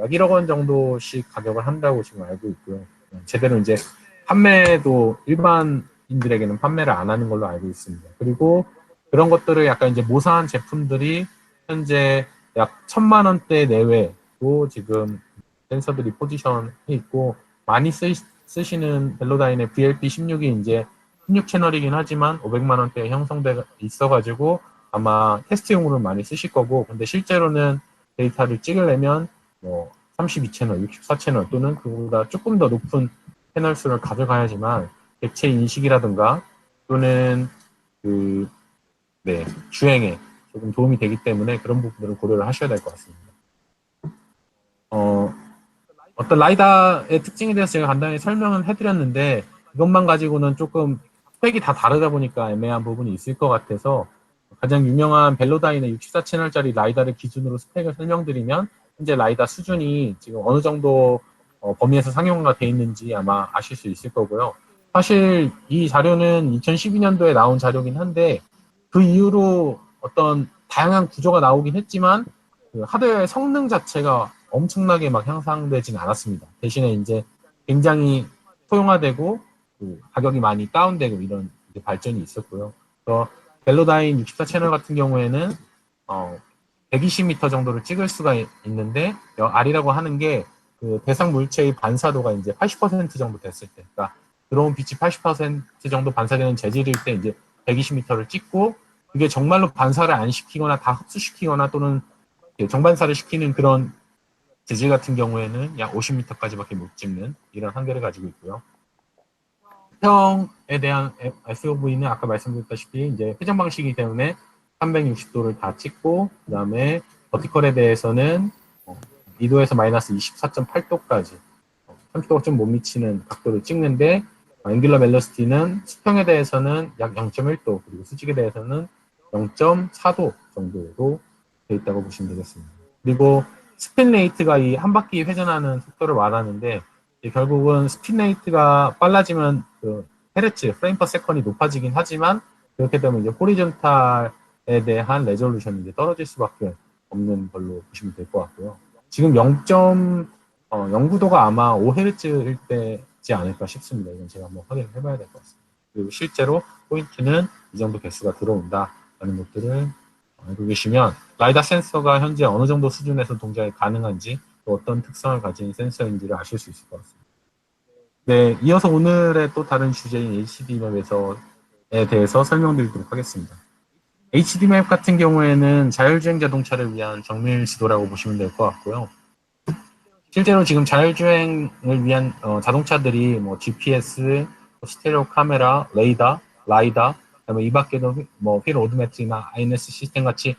약 1억 원 정도씩 가격을 한다고 지금 알고 있고요. 제대로 이제 판매도 일반인들에게는 판매를 안 하는 걸로 알고 있습니다. 그리고 그런 것들을 약간 이제 모사한 제품들이 현재 약 1,000만 원대 내외로 지금 센서들이 포지션해 있고 많이 쓰시는 벨로다인의 VLP16이 이제 16 채널이긴 하지만 500만 원대에 형성돼 있어가지고 아마 테스트용으로 많이 쓰실 거고, 근데 실제로는 데이터를 찍으려면 뭐 32채널, 64채널 또는 그보다 조금 더 높은 채널 수를 가져가야지만 객체 인식이라든가 또는 주행에 조금 도움이 되기 때문에 그런 부분들을 고려를 하셔야 될 것 같습니다. 어떤 라이다의 특징에 대해서 제가 간단히 설명을 해드렸는데 이것만 가지고는 조금 스펙이 다 다르다 보니까 애매한 부분이 있을 것 같아서 가장 유명한 벨로다인의 64채널짜리 라이다를 기준으로 스펙을 설명드리면 현재 라이다 수준이 지금 어느 정도 범위에서 상용화가 돼 있는지 아마 아실 수 있을 거고요. 사실 이 자료는 2012년도에 나온 자료긴 한데 그 이후로 어떤 다양한 구조가 나오긴 했지만 그 하드웨어의 성능 자체가 엄청나게 막 향상되진 않았습니다. 대신에 이제 굉장히 소형화되고 가격이 많이 다운되고 이런 발전이 있었고요. 그래서 벨로다인 64 채널 같은 경우에는 120m 정도를 찍을 수가 있는데 R이라고 하는 게 그 대상 물체의 반사도가 이제 80% 정도 됐을 때, 그러니까 들어온 빛이 80% 정도 반사되는 재질일 때 이제 120m를 찍고 그게 정말로 반사를 안 시키거나 다 흡수시키거나 또는 정반사를 시키는 그런 재질 같은 경우에는 약 50m까지밖에 못 찍는 이런 한계를 가지고 있고요. 수평에 대한 SOV는 아까 말씀드렸다시피 이제 회전 방식이기 때문에 360도를 다 찍고, 그 다음에 버티컬에 대해서는 2도에서 마이너스 24.8도까지 30도가 좀 못 미치는 각도를 찍는데, 앵귤러 벨로시티는 수평에 대해서는 약 0.1도, 그리고 수직에 대해서는 0.4도 정도로 되어 있다고 보시면 되겠습니다. 그리고 스핀 레이트가 이 한 바퀴 회전하는 속도를 말하는데, 결국은 스핀 레이트가 빨라지면 그 헤르츠, 프레임 퍼 세컨이 높아지긴 하지만, 그렇게 되면 이제 호리존탈에 대한 레졸루션이 이제 떨어질 수밖에 없는 걸로 보시면 될 것 같고요. 지금 0.09도가 아마 5Hz일 때지 않을까 싶습니다. 이건 제가 한번 확인을 해봐야 될 것 같습니다. 그리고 실제로 포인트는 이 정도 개수가 들어온다라는 것들을 알고 계시면, 라이다 센서가 현재 어느 정도 수준에서 동작이 가능한지, 또 어떤 특성을 가진 센서인지를 아실 수 있을 것 같습니다. 네, 이어서 오늘의 또 다른 주제인 HD맵에 대해서 설명드리도록 하겠습니다. HD맵 같은 경우에는 자율주행 자동차를 위한 정밀 지도라고 보시면 될 것 같고요. 실제로 지금 자율주행을 위한 자동차들이 뭐 GPS, 스테레오 카메라, 레이더, 라이다, 그다음에 이 밖에도 뭐 휠 오도메트리나 INS 시스템 같이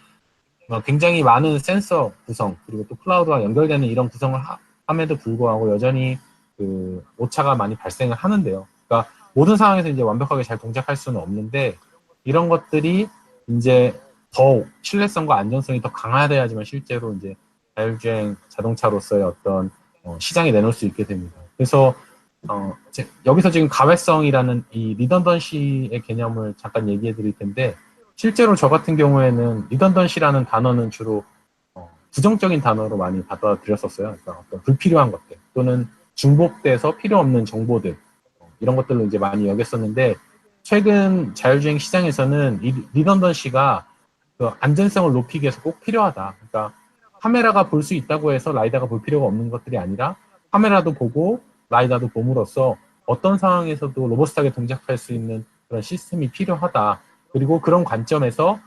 굉장히 많은 센서 구성, 그리고 또 클라우드와 연결되는 이런 구성을 함에도 불구하고 여전히 그 오차가 많이 발생을 하는데요. 그러니까 모든 상황에서 이제 완벽하게 잘 동작할 수는 없는데, 이런 것들이 이제 더 신뢰성과 안전성이 더 강화돼야지만 실제로 이제 자율주행 자동차로서의 어떤 시장에 내놓을 수 있게 됩니다. 그래서 여기서 지금 가외성이라는 이 리던던시의 개념을 잠깐 얘기해 드릴 텐데, 실제로 저 같은 경우에는 리던던시라는 단어는 주로 부정적인 단어로 많이 받아들였었어요. 그러니까 어떤 불필요한 것들 또는 중복돼서 필요 없는 정보들, 이런 것들로 이제 많이 여겼었는데, 최근 자율주행 시장에서는 이 리던던시가 그 안전성을 높이기 위해서 꼭 필요하다. 그러니까 카메라가 볼 수 있다고 해서 라이다가 볼 필요가 없는 것들이 아니라, 카메라도 보고 라이다도 봄으로써 어떤 상황에서도 로버스트하게 동작할 수 있는 그런 시스템이 필요하다. 그리고 그런 관점에서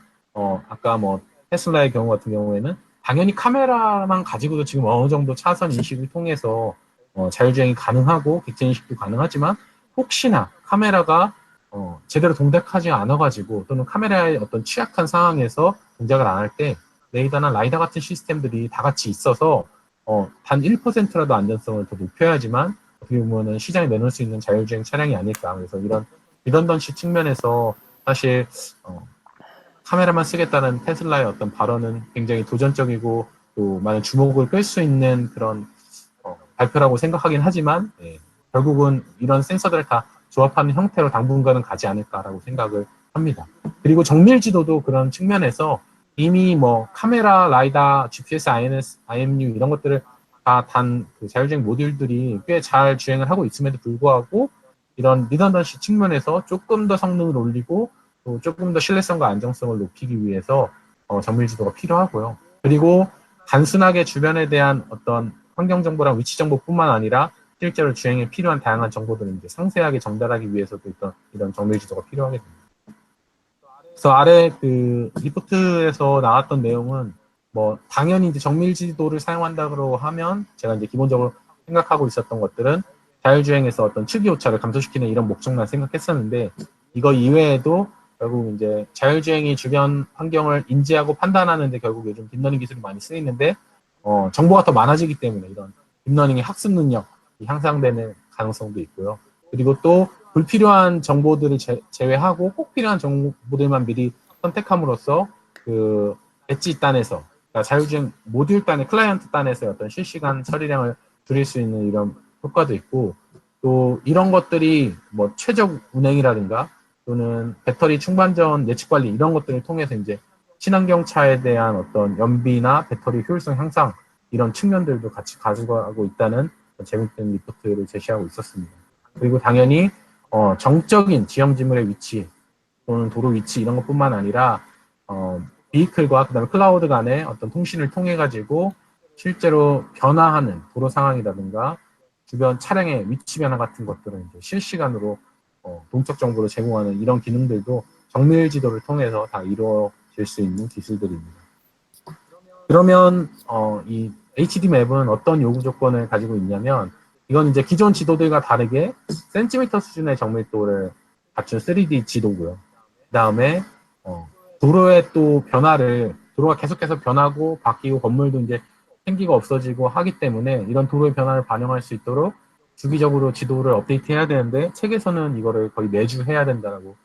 아까 뭐 테슬라의 경우 같은 경우에는 당연히 카메라만 가지고도 지금 어느 정도 차선 인식을 통해서 자율주행이 가능하고 객체 인식도 가능하지만, 혹시나 카메라가 제대로 동작하지 않아가지고, 또는 카메라의 어떤 취약한 상황에서 동작을 안 할 때 레이더나 라이다 같은 시스템들이 다 같이 있어서 단 1%라도 안전성을 더 높여야지만 어떻게 보면은 시장에 내놓을 수 있는 자율주행 차량이 아닐까. 그래서 이런 리던던시 측면에서 사실 카메라만 쓰겠다는 테슬라의 어떤 발언은 굉장히 도전적이고 또 많은 주목을 끌 수 있는 그런 발표라고 생각하긴 하지만, 결국은 이런 센서들을 다 조합하는 형태로 당분간은 가지 않을까라고 생각을 합니다. 그리고 정밀 지도도 그런 측면에서 이미 뭐 카메라, 라이다, GPS, INS, IMU 이런 것들을 다 단 그 자율주행 모듈들이 꽤 잘 주행을 하고 있음에도 불구하고, 이런 리던던시 측면에서 조금 더 성능을 올리고 또 조금 더 신뢰성과 안정성을 높이기 위해서 정밀 지도가 필요하고요. 그리고 단순하게 주변에 대한 어떤 환경 정보랑 위치 정보뿐만 아니라 실제로 주행에 필요한 다양한 정보들을 이제 상세하게 전달하기 위해서도 이런 정밀 지도가 필요하게 됩니다. 그래서 아래 그 리포트에서 나왔던 내용은 뭐 당연히 이제 정밀 지도를 사용한다고 하면 제가 이제 기본적으로 생각하고 있었던 것들은 자율주행에서 어떤 추기 오차를 감소시키는 이런 목적만 생각했었는데, 이거 이외에도 결국 이제 자율주행이 주변 환경을 인지하고 판단하는데 결국 요즘 딥러닝 기술이 많이 쓰이는데, 정보가 더 많아지기 때문에 이런 딥러닝의 학습 능력이 향상되는 가능성도 있고요. 그리고 또 불필요한 정보들을 제외하고 꼭 필요한 정보들만 미리 선택함으로써 그 엣지 단에서, 그러니까 자율주행 모듈 단의 클라이언트 단에서 어떤 실시간 처리량을 줄일 수 있는 이런 효과도 있고, 또 이런 것들이 뭐 최적 운행이라든가 또는 배터리 충전 전 예측 관리 이런 것들을 통해서 이제 친환경차에 대한 어떤 연비나 배터리 효율성 향상 이런 측면들도 같이 가져가고 있다는 재밌는 리포트를 제시하고 있었습니다. 그리고 당연히 정적인 지형지물의 위치 또는 도로 위치 이런 것뿐만 아니라 비이클과 그다음에 클라우드 간의 어떤 통신을 통해 가지고 실제로 변화하는 도로 상황이라든가 주변 차량의 위치 변화 같은 것들을 이제 실시간으로 동적 정보를 제공하는 이런 기능들도 정밀 지도를 통해서 다 이루어질 수 있는 기술들입니다. 그러면 이 HD 맵은 어떤 요구 조건을 가지고 있냐면, 이건 이제 기존 지도들과 다르게 센티미터 수준의 정밀도를 갖춘 3D 지도고요. 그 다음에 도로의 또 변화를, 도로가 계속해서 변하고 바뀌고 건물도 이제 생기고 없어지고 하기 때문에 이런 도로의 변화를 반영할 수 있도록 주기적으로 지도를 업데이트해야 되는데 책에서는 이거를 거의 매주 해야 된다라고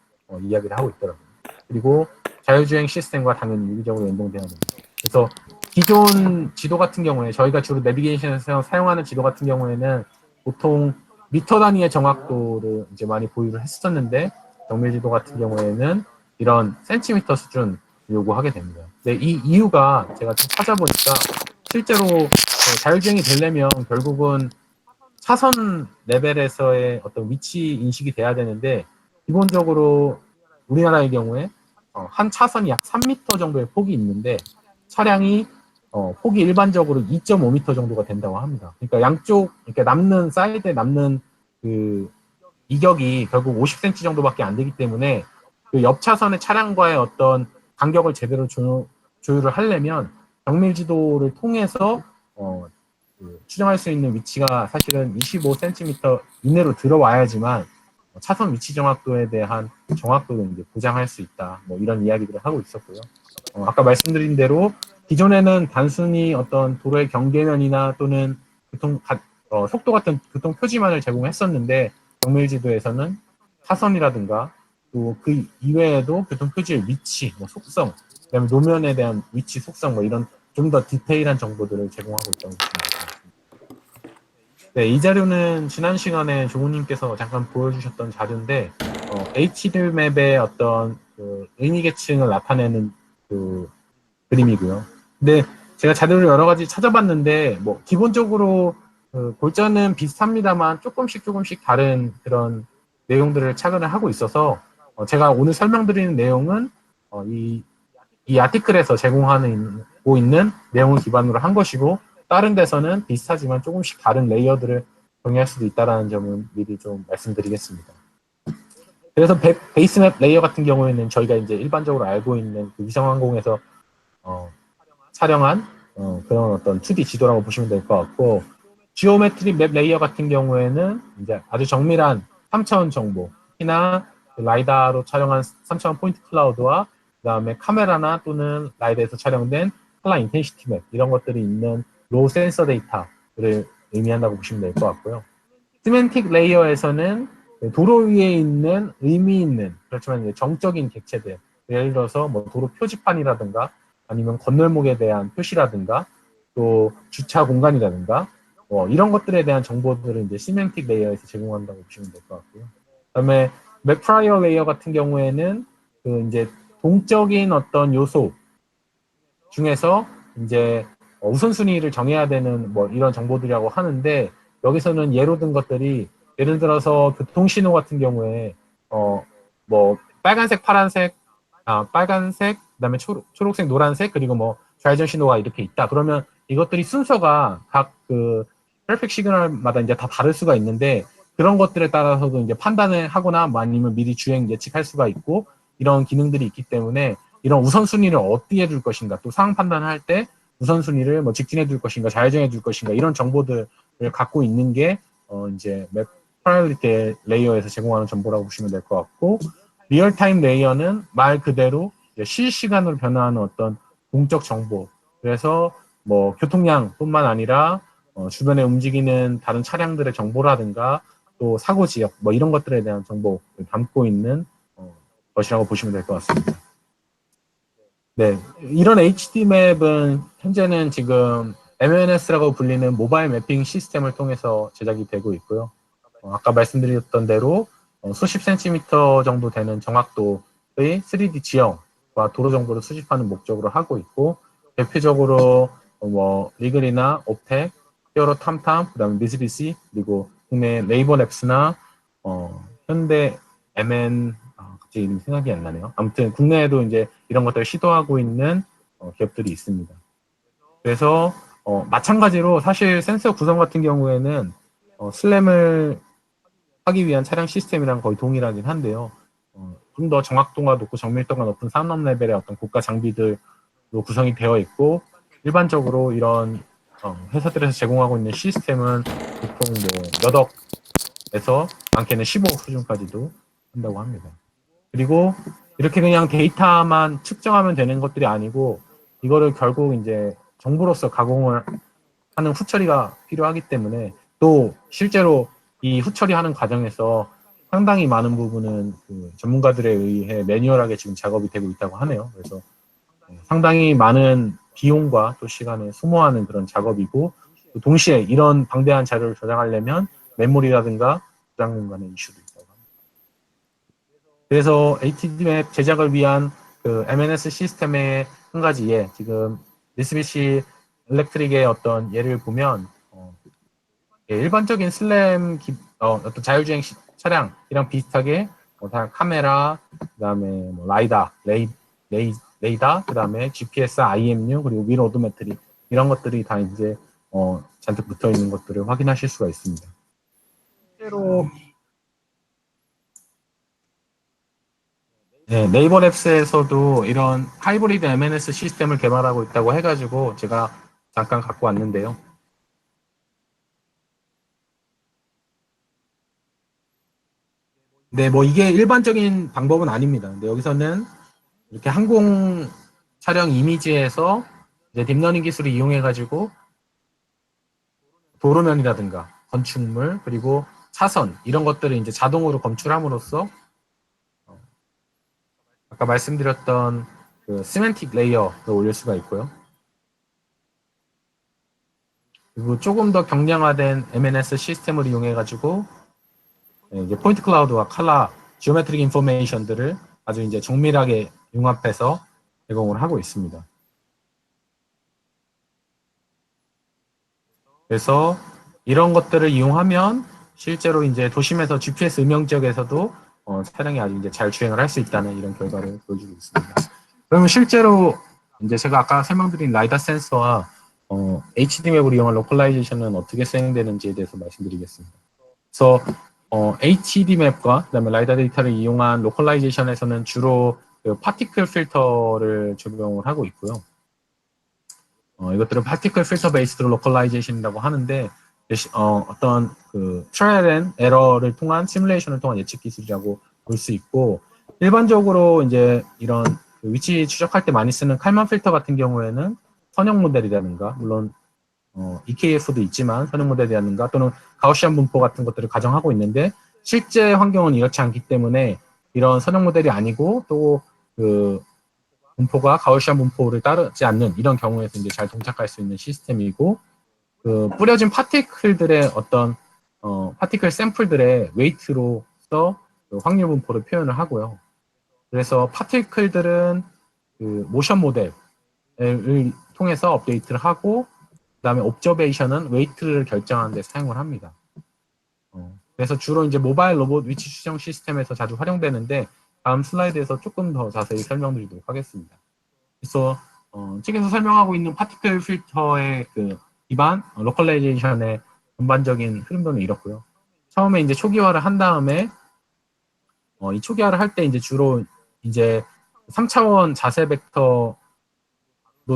이야기를 하고 있더라고요. 그리고 자율주행 시스템과 당연히 유기적으로 연동돼야 됩니다. 그래서 기존 지도 같은 경우에 저희가 주로 내비게이션에서 사용하는 지도 같은 경우에는 보통 미터 단위의 정확도를 이제 많이 보유를 했었는데 정밀 지도 같은 경우에는 이런 센티미터 수준 요구하게 됩니다. 근데 이 이유가 제가 좀 찾아보니까 실제로 자율주행이 되려면 결국은 차선 레벨에서의 어떤 위치 인식이 돼야 되는데 기본적으로 우리나라의 경우에 한 차선이 약 3m 정도의 폭이 있는데 차량이 폭이 일반적으로 2.5m 정도가 된다고 합니다. 그러니까 양쪽 이렇게 남는 사이드에 남는 그 이격이 결국 50cm 정도밖에 안 되기 때문에 그 옆 차선의 차량과의 어떤 간격을 제대로 조율을 하려면 정밀 지도를 통해서 추정할 수 있는 위치가 사실은 25cm 이내로 들어와야지만 차선 위치 정확도에 대한 정확도를 이제 보장할 수 있다. 뭐 이런 이야기들을 하고 있었고요. 아까 말씀드린 대로 기존에는 단순히 어떤 도로의 경계면이나 또는 속도 같은 교통 표지만을 제공했었는데 정밀지도에서는 차선이라든가 또 그 이외에도 교통 표지의 위치, 뭐 속성, 그다음에 노면에 대한 위치, 속성 뭐 이런 좀 더 디테일한 정보들을 제공하고 있다고 보시면 됩니다. 네, 이 자료는 지난 시간에 조우님께서 잠깐 보여주셨던 자료인데 HD맵의 어떤 그 의미 계층을 나타내는 그 그림이고요. 근데 제가 자료를 여러 가지 찾아봤는데 뭐 기본적으로 골자는 비슷합니다만 조금씩 다른 그런 내용들을 착안을 하고 있어서 제가 오늘 설명드리는 내용은 이 아티클에서 제공하고 있는 내용을 기반으로 한 것이고 다른 데서는 비슷하지만 조금씩 다른 레이어들을 정의할 수도 있다는 점은 미리 좀 말씀드리겠습니다. 그래서 베이스맵 레이어 같은 경우에는 저희가 이제 일반적으로 알고 있는 그 위성항공에서 촬영한 그런 어떤 2D 지도라고 보시면 될 것 같고 지오메트리 맵 레이어 같은 경우에는 이제 아주 정밀한 3차원 정보, 특히나 라이다로 촬영한 3차원 포인트 클라우드와 그다음에 카메라나 또는 라이다에서 촬영된 컬러 인텐시티 맵 이런 것들이 있는 로우 센서 데이터를 의미한다고 보시면 될 것 같고요. 시멘틱 레이어에서는 도로 위에 있는 의미 있는 그렇지만 정적인 객체들 예를 들어서 뭐 도로 표지판이라든가 아니면 건널목에 대한 표시라든가 또 주차 공간이라든가 이런 것들에 대한 정보들을 이제 시멘틱 레이어에서 제공한다고 보시면 될 것 같고요. 그다음에 맵 프라이어 레이어 같은 경우에는 그 이제 동적인 어떤 요소 중에서 이제 우선순위를 정해야 되는 뭐 이런 정보들이라고 하는데 여기서는 예로 든 것들이 예를 들어서 교통신호 같은 경우에 뭐 빨간색, 파란색, 빨간색, 그다음에 초록색, 노란색 그리고 뭐 좌회전 신호가 이렇게 있다. 그러면 이것들이 순서가 각 그 트래픽 시그널마다 이제 다 다를 수가 있는데 그런 것들에 따라서도 이제 판단을 하거나 뭐 아니면 미리 주행 예측할 수가 있고 이런 기능들이 있기 때문에 이런 우선순위를 어디에 둘 것인가 또 상황 판단할 때 우선순위를 뭐 직진해 둘 것인가 좌회전해 둘 것인가 이런 정보들을 갖고 있는 게 이제 맵 프라이어리티 레이어에서 제공하는 정보라고 보시면 될 것 같고 리얼타임 레이어는 말 그대로 실시간으로 변화하는 어떤 공적 정보 그래서 뭐 교통량뿐만 아니라 주변에 움직이는 다른 차량들의 정보라든가 또 사고 지역 뭐 이런 것들에 대한 정보를 담고 있는 것이라고 보시면 될 것 같습니다. 네, 이런 HD맵은 현재는 지금 MNS라고 불리는 모바일 매핑 시스템을 통해서 제작이 되고 있고요. 아까 말씀드렸던 대로 수십 센티미터 정도 되는 정확도의 3D 지형과 도로 정보를 수집하는 목적으로 하고 있고 대표적으로 뭐 리글이나 옵텍, 히어로 탐탐, 그다음에 미쓰비시 그리고 국내 네이버랩스나 현대 MN 갑자기 이름이 생각이 안 나네요. 아무튼 국내에도 이제 이런 것들을 시도하고 있는 기업들이 있습니다. 그래서 마찬가지로 사실 센서 구성 같은 경우에는 슬램을 하기 위한 차량 시스템이랑 거의 동일하긴 한데요. 좀 더 정확도가 높고 정밀도가 높은 산업 레벨의 어떤 고가 장비들로 구성이 되어 있고 일반적으로 이런 회사들에서 제공하고 있는 시스템은 보통 뭐 몇 억에서 많게는 15억 수준까지도 한다고 합니다. 그리고 이렇게 그냥 데이터만 측정하면 되는 것들이 아니고 이거를 결국 이제 정보로서 가공을 하는 후처리가 필요하기 때문에 또 실제로 이 후처리하는 과정에서 상당히 많은 부분은 그 전문가들에 의해 매뉴얼하게 지금 작업이 되고 있다고 하네요. 그래서 상당히 많은 비용과 또 시간을 소모하는 그런 작업이고 또 동시에 이런 방대한 자료를 저장하려면 메모리라든가 저장 공간의 이슈도 있다고 합니다. 그래서 ATD맵 제작을 위한 그 MNS 시스템의 한 가지에 지금 미쓰비시 일렉트릭의 어떤 예를 보면 일반적인 슬램 어떤 자율주행 차량이랑 비슷하게 다 카메라, 그다음에 뭐 라이다, 레이다, 그다음에 GPS, IMU 그리고 윌 오도메트리 이런 것들이 다 이제 잔뜩 붙어 있는 것들을 확인하실 수가 있습니다. 실제로 네이버 랩스에서도 이런 하이브리드 MNS 시스템을 개발하고 있다고 해가지고 제가 잠깐 갖고 왔는데요. 네, 뭐 이게 일반적인 방법은 아닙니다. 근데 여기서는 이렇게 항공 촬영 이미지에서 이제 딥러닝 기술을 이용해가지고 도로면이라든가 건축물 그리고 차선 이런 것들을 이제 자동으로 검출함으로써 아까 말씀드렸던 그 시멘틱 레이어를 올릴 수가 있고요. 그리고 조금 더 경량화된 MNS 시스템을 이용해가지고 이제 포인트 클라우드와 칼라 지오메트릭 인포메이션들을 아주 이제 정밀하게 융합해서 제공을 하고 있습니다. 그래서 이런 것들을 이용하면 실제로 이제 도심에서 GPS 음영 지역에서도 차량이 아주 이제 잘 주행을 할 수 있다는 이런 결과를 보여주고 있습니다. 그러면 실제로 이제 제가 아까 설명드린 라이다 센서와 HD맵을 이용한 로컬라이제이션은 어떻게 수행되는지에 대해서 말씀드리겠습니다. 그래서 HD맵과 그다음에 라이다 데이터를 이용한 로컬라이제이션에서는 주로 그 파티클 필터를 적용을 하고 있고요. 이것들은 파티클 필터 베이스드 로컬라이제이션이라고 하는데 어떤 그 트라이얼 앤 에러를 통한 시뮬레이션을 통한 예측 기술이라고 볼 수 있고 일반적으로 이제 이런 그 위치 추적할 때 많이 쓰는 칼만 필터 같은 경우에는 선형 모델이라든가 물론 EKF도 있지만 선형 모델이라든가 또는 가우시안 분포 같은 것들을 가정하고 있는데 실제 환경은 이렇지 않기 때문에 이런 선형 모델이 아니고 또 그 분포가 가우시안 분포를 따르지 않는 이런 경우에서 이제 잘 동작할 수 있는 시스템이고 그 뿌려진 파티클들의 어떤 파티클 샘플들의 웨이트로서 그 확률 분포를 표현을 하고요. 그래서 파티클들은 그 모션 모델을 통해서 업데이트를 하고 그다음에 옵저베이션은 웨이트를 결정하는 데 사용을 합니다. 그래서 주로 이제 모바일 로봇 위치 추정 시스템에서 자주 활용되는데 다음 슬라이드에서 조금 더 자세히 설명드리도록 하겠습니다. 그래서 책에서 설명하고 있는 파티클 필터의 그 기반 로컬라이제이션의 전반적인 흐름도는 이렇고요. 처음에 이제 초기화를 한 다음에 이 초기화를 할 때 이제 주로 이제 3차원 자세 벡터로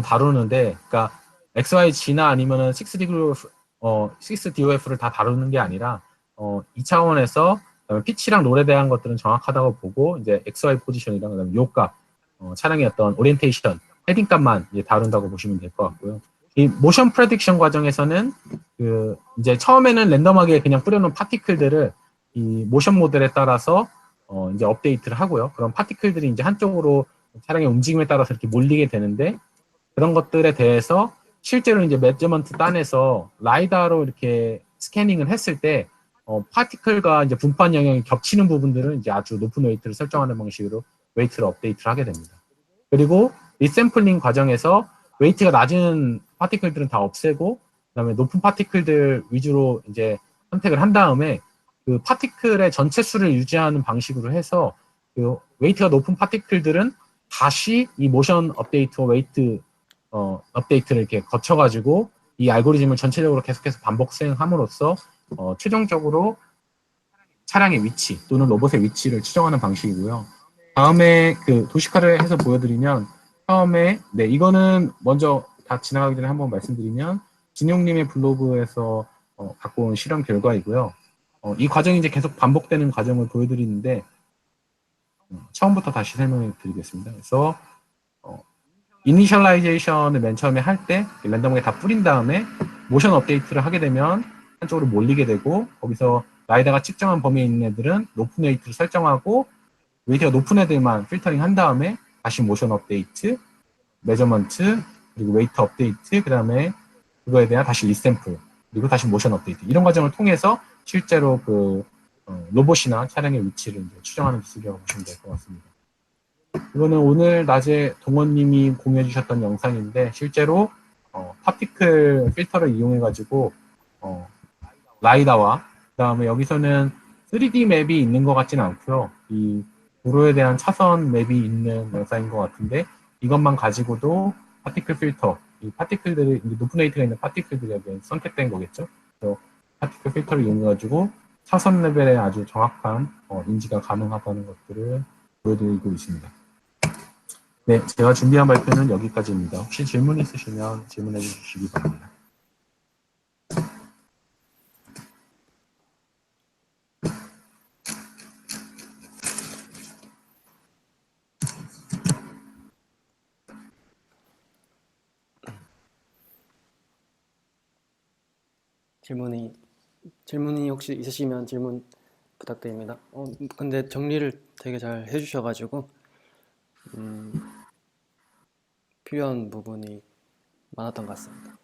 다루는데, 그러니까 XYG나 아니면은 6DOF를 다 다루는 게 아니라 2차원에서 피치랑 롤에 대한 것들은 정확하다고 보고 이제 XY 포지션이랑 그다음에 요값 차량의 어떤 오리엔테이션 헤딩 값만 이제 다룬다고 보시면 될 것 같고요. 이 모션 프레딕션 과정에서는 그 이제 처음에는 랜덤하게 그냥 뿌려놓은 파티클들을 이 모션 모델에 따라서 이제 업데이트를 하고요. 그런 파티클들이 이제 한쪽으로 차량의 움직임에 따라서 이렇게 몰리게 되는데 그런 것들에 대해서 실제로 이제 매저먼트 단에서 라이다로 이렇게 스캐닝을 했을 때 파티클과 이제 분포한 영역이 겹치는 부분들은 이제 아주 높은 웨이트를 설정하는 방식으로 웨이트를 업데이트를 하게 됩니다. 그리고 리샘플링 과정에서 웨이트가 낮은 파티클들은 다 없애고 그다음에 높은 파티클들 위주로 이제 선택을 한 다음에 그 파티클의 전체 수를 유지하는 방식으로 해서 그 웨이트가 높은 파티클들은 다시 이 모션 업데이트와 웨이트 업데이트를 이렇게 거쳐가지고 이 알고리즘을 전체적으로 계속해서 반복 수행함으로써 최종적으로 차량의 위치 또는 로봇의 위치를 추정하는 방식이고요. 다음에 그 도식화를 해서 보여드리면 처음에 이거는 먼저 다 지나가기 전에 한번 말씀드리면 진용님의 블로그에서 갖고 온 실험 결과이고요. 이 과정이 이제 계속 반복되는 과정을 보여드리는데 처음부터 다시 설명해 드리겠습니다. 그래서 이니셜라이제이션을 맨 처음에 할 때 랜덤하게 다 뿌린 다음에 모션 업데이트를 하게 되면 한쪽으로 몰리게 되고, 거기서 라이다가 측정한 범위에 있는 애들은 높은 웨이트를 설정하고, 웨이트가 높은 애들만 필터링 한 다음에 다시 모션 업데이트, 메저먼트, 그리고 웨이트 업데이트, 그 다음에 그거에 대한 다시 리샘플, 그리고 다시 모션 업데이트, 이런 과정을 통해서 실제로 로봇이나 차량의 위치를 이제 추정하는 기술이라고 보시면 될 것 같습니다. 이거는 오늘 낮에 동원님이 공유해 주셨던 영상인데, 실제로 파티클 필터를 이용해 가지고 라이다와, 그 다음에 여기서는 3D 맵이 있는 것 같지는 않고요. 이 도로에 대한 차선 맵이 있는 영상인 것 같은데, 이것만 가지고도 파티클 필터, 이 파티클들이, 높은 웨이트가 있는 파티클들이 선택된 거겠죠. 그래서 파티클 필터를 이용해가지고 차선 레벨에 아주 정확한 인지가 가능하다는 것들을 보여드리고 있습니다. 네, 제가 준비한 발표는 여기까지입니다. 혹시 질문 있으시면 질문해 주시기 바랍니다. 질문이 혹시 있으시면 질문 부탁드립니다. 근데 정리를 되게 잘 해주셔가지고 필요한 부분이 많았던 것 같습니다.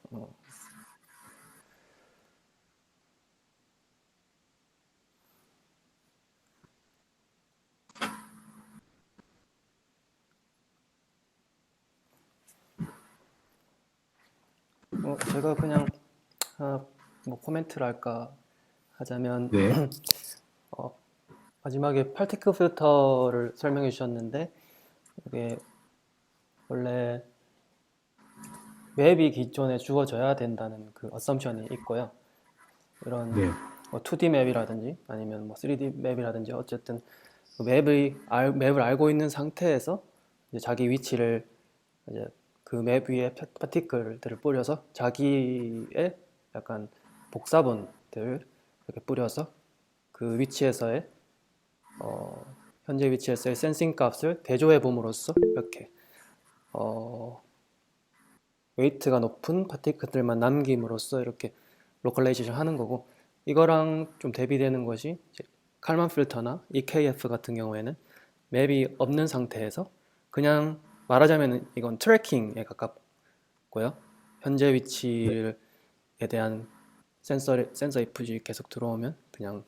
제가 그냥 뭐 코멘트를 할까 하자면 네. 마지막에 파티클 필터를 설명해 주셨는데, 이게 원래 웹이 기존에 주어져야 된다는 그 어썸션이 있고요. 이런 네. 2D 맵이라든지 아니면 뭐 3D 맵이라든지 어쨌든 그 맵을 알고 있는 상태에서 이제 자기 위치를 이제 그 맵 위에 파티클들을 뿌려서 자기의 약간 복사본들 이렇게 뿌려서 그 위치에서의 현재 위치에서의 센싱 값을 대조해 봄으로써 이렇게 웨이트가 높은 파티클들만 남김으로써 이렇게 로컬라이제이션 하는 거고, 이거랑 좀 대비되는 것이 이제 칼만 필터나 EKF 같은 경우에는 맵이 없는 상태에서 그냥 말하자면 이건 트래킹에 가깝고요. 현재 위치에 대한 센서 이프지 계속 들어오면 그냥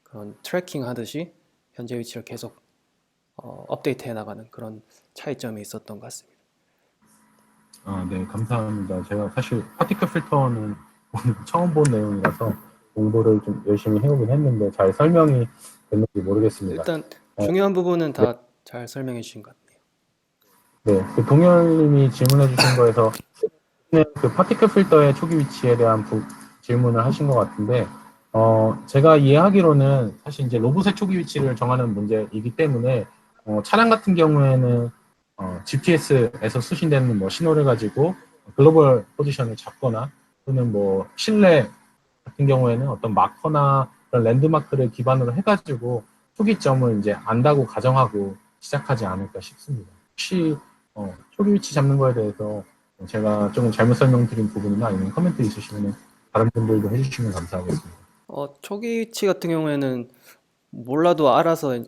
그런 트래킹 하듯이 현재 위치를 계속 업데이트해 나가는 그런 차이점이 있었던 것 같습니다. 네, 감사합니다. 제가 사실 파티클 필터는 오늘 처음 본 내용이라서 공부를 좀 열심히 해오긴 했는데 잘 설명이 됐는지 모르겠습니다. 일단 중요한 부분은 네. 다 잘 설명해 주신 것 같네요. 네, 그 동열님이 질문해 주신 거에서 그 파티클 필터의 초기 위치에 대한 질문을 하신 것 같은데, 제가 이해하기로는 사실 이제 로봇의 초기 위치를 정하는 문제이기 때문에, 차량 같은 경우에는 GPS에서 수신되는 뭐 신호를 가지고 글로벌 포지션을 잡거나, 또는 뭐 실내 같은 경우에는 어떤 마커나 그런 랜드마크를 기반으로 해가지고 초기점을 이제 안다고 가정하고 시작하지 않을까 싶습니다. 혹시 초기 위치 잡는 거에 대해서 제가 조금 잘못 설명드린 부분이나 아니면 커멘트 있으시면 다른 분들도 해주시면 감사하겠습니다. 초기 위치 같은 경우에는 몰라도 알아서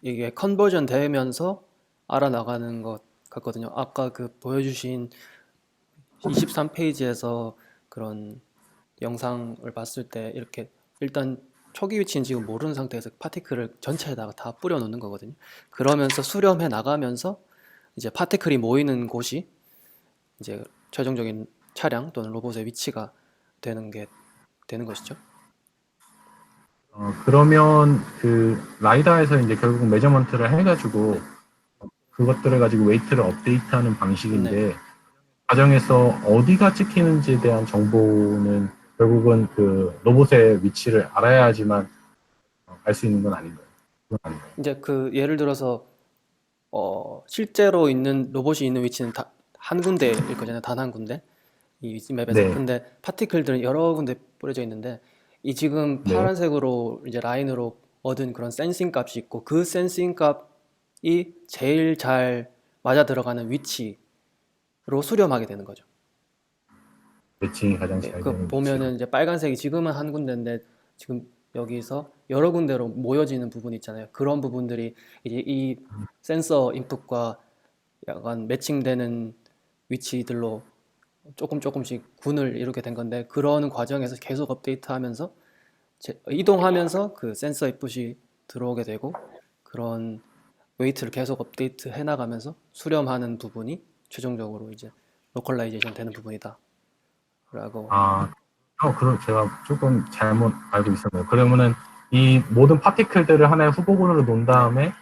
이게 컨버전 되면서 알아나가는 것 같거든요. 아까 그 보여주신 23페이지에서 그런 영상을 봤을 때 이렇게 일단 초기 위치는 지금 모르는 상태에서 파티클을 전체에다가 다 뿌려 놓는 거거든요. 그러면서 수렴해 나가면서 이제 파티클이 모이는 곳이 이제 최종적인 차량 또는 로봇의 위치가 되는 것이죠. 그러면 그 라이다에서 이제 결국 메저먼트를 해가지고 네. 그것들을 가지고 웨이트를 업데이트하는 방식인데, 네. 과정에서 어디가 찍히는지에 대한 정보는 결국은 그 로봇의 위치를 알아야지만 알 수 있는 건 아닌가요? 그건 아닌가요? 이제 그 예를 들어서 실제로 있는 로봇이 있는 위치는 한 군데일 거잖아요. 단 한 군데. 이 맵에서. 네, 근데 파티클들은 여러 군데 뿌려져 있는데 이 지금 네, 파란색으로 이제 라인으로 얻은 그런 센싱 값이 있고 그 센싱 값이 제일 잘 맞아 들어가는 위치로 수렴하게 되는 거죠. 매칭이 가장 네, 잘 그 되는 위치로. 보면은 이제 빨간색이 지금은 한 군데인데 지금 여기서 여러 군데로 모여지는 부분 있잖아요. 그런 부분들이 이제 이 센서 인풋과 약간 매칭되는 위치들로 조금씩 군을 이루게 된 건데 그런 과정에서 계속 업데이트하면서 이동하면서 그 센서 인풋이 들어오게 되고 그런 웨이트를 계속 업데이트 해 나가면서 수렴하는 부분이 최종적으로 이제 로컬라이제이션 되는 부분이다 라고. 아, 그럼 제가 조금 잘못 알고 있었네요. 그러면은 이 모든 파티클들을 하나의 후보군으로 놓은 네, 다음에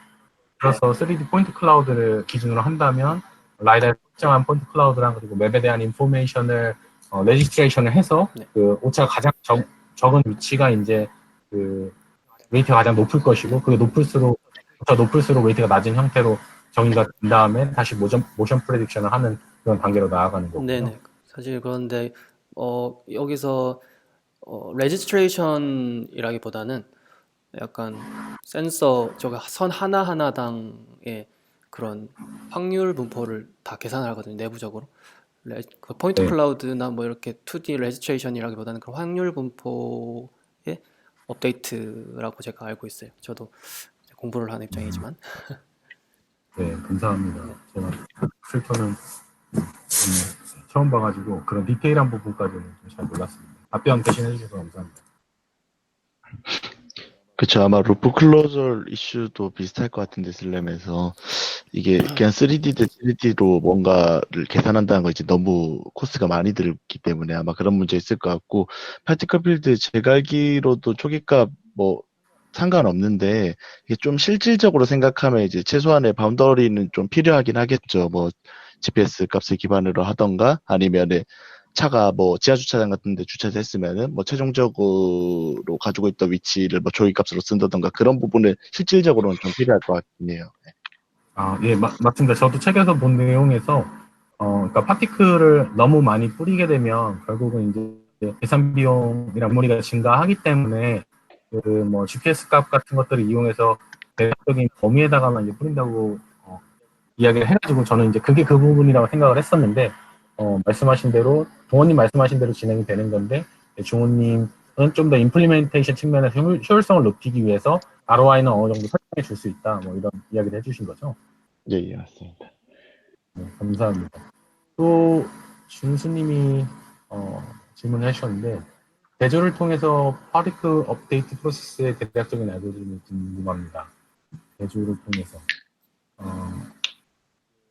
그래서 3D 포인트 클라우드를 기준으로 한다면 라이다에 설정한 포인트 클라우드랑 그리고 맵에 대한 인포메이션을 레지스트레이션을 해서 네, 그 오차가 가장 적은 위치가 이제 그 웨이트가 가장 높을 것이고 그게 높을수록 웨이트가 낮은 형태로 정의가 된 다음에 다시 모션 프레딕션을 하는 그런 단계로 나아가는 거군요. 네네. 사실 그런데 여기서 레지스트레이션이라기보다는 약간 센서 저기 선 하나하나당의 그런 확률 분포를 다 계산을 하거든요, 내부적으로. 그 포인트 네. 클라우드나 뭐 이렇게 2D 레지스트레이션이라기보다는 그런 확률 분포의 업데이트라고 제가 알고 있어요. 저도 이제 공부를 하는 입장이지만. 네, 감사합니다. 네. 제가 필터는 처음 봐가지고 그런 디테일한 부분까지는 좀 잘 몰랐습니다. 답변 대신 해주셔서 감사합니다. 그쵸. 아마 루프 클로저 이슈도 비슷할 것 같은데, 슬램에서. 이게 그냥 3D 대 3D로 뭔가를 계산한다는 거 이제 너무 코스가 많이 들기 때문에 아마 그런 문제 있을 것 같고, 파티클 필드 제가 알기로도 초기값 뭐 상관없는데, 이게 좀 실질적으로 생각하면 이제 최소한의 바운더리는 좀 필요하긴 하겠죠. 뭐, GPS 값을 기반으로 하던가, 아니면은 차가 뭐 지하주차장 같은 데 주차했으면은 뭐 최종적으로 가지고 있던 위치를 뭐 조이값으로 쓴다던가 그런 부분은 실질적으로는 좀 필요할 것 같긴 해요. 아, 예, 맞습니다. 저도 책에서 본 내용에서 그러니까 파티클을 너무 많이 뿌리게 되면 결국은 이제 계산 비용이랑 메모리가 증가하기 때문에 그 뭐 GPS 값 같은 것들을 이용해서 대략적인 범위에다가만 이제 뿌린다고 이야기를 해가지고 저는 이제 그게 그 부분이라고 생각을 했었는데 말씀하신 대로 동원님 말씀하신 대로 진행이 되는 건데 중호님은 좀 더 임플리멘테이션 측면에서 효율성을 높이기 위해서 ROI는 어느 정도 설정해 줄 수 있다 뭐 이런 이야기를 해주신 거죠. 예, 예, 맞습니다. 네, 감사합니다. 또 준수님이 질문을 해주셨는데 대조를 통해서 파티클 업데이트 프로세스의 대략적인 알고리즘이 궁금합니다. 대조를 통해서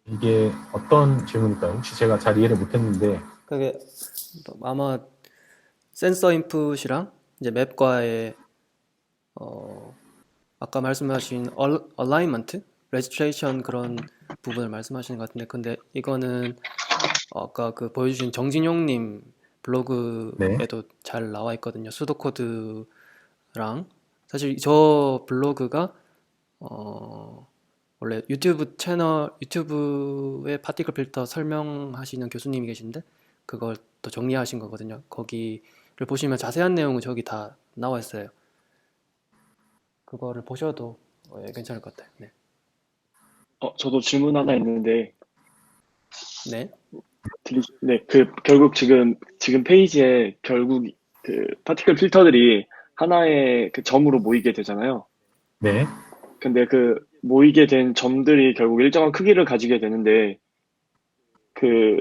이게 어떤 질문일까요? 혹시 제가 잘 이해를 못했는데 그게 아마 센서 인풋이랑 이제 맵과의 아까 말씀하신 얼라이먼트, 레지스트레이션 그런 부분을 말씀하시는 것 같은데 근데 이거는 아까 그 보여주신 정진용님 네, 블로그에도 잘 나와 있거든요. 수도코드랑 사실 저 블로그가 원래 유튜브에 파티클 필터 설명하시는 교수님이 계신데 그걸 또 정리하신 거거든요. 거기를 보시면 자세한 내용은 저기 다 나와 있어요. 그거를 보셔도 예, 괜찮을 것 같아요. 네. 저도 질문 하나 있는데, 네. 네, 결국 지금 페이지에 결국 그 파티클 필터들이 하나의 그 점으로 모이게 되잖아요. 네, 근데 그 모이게 된 점들이 결국 일정한 크기를 가지게 되는데, 그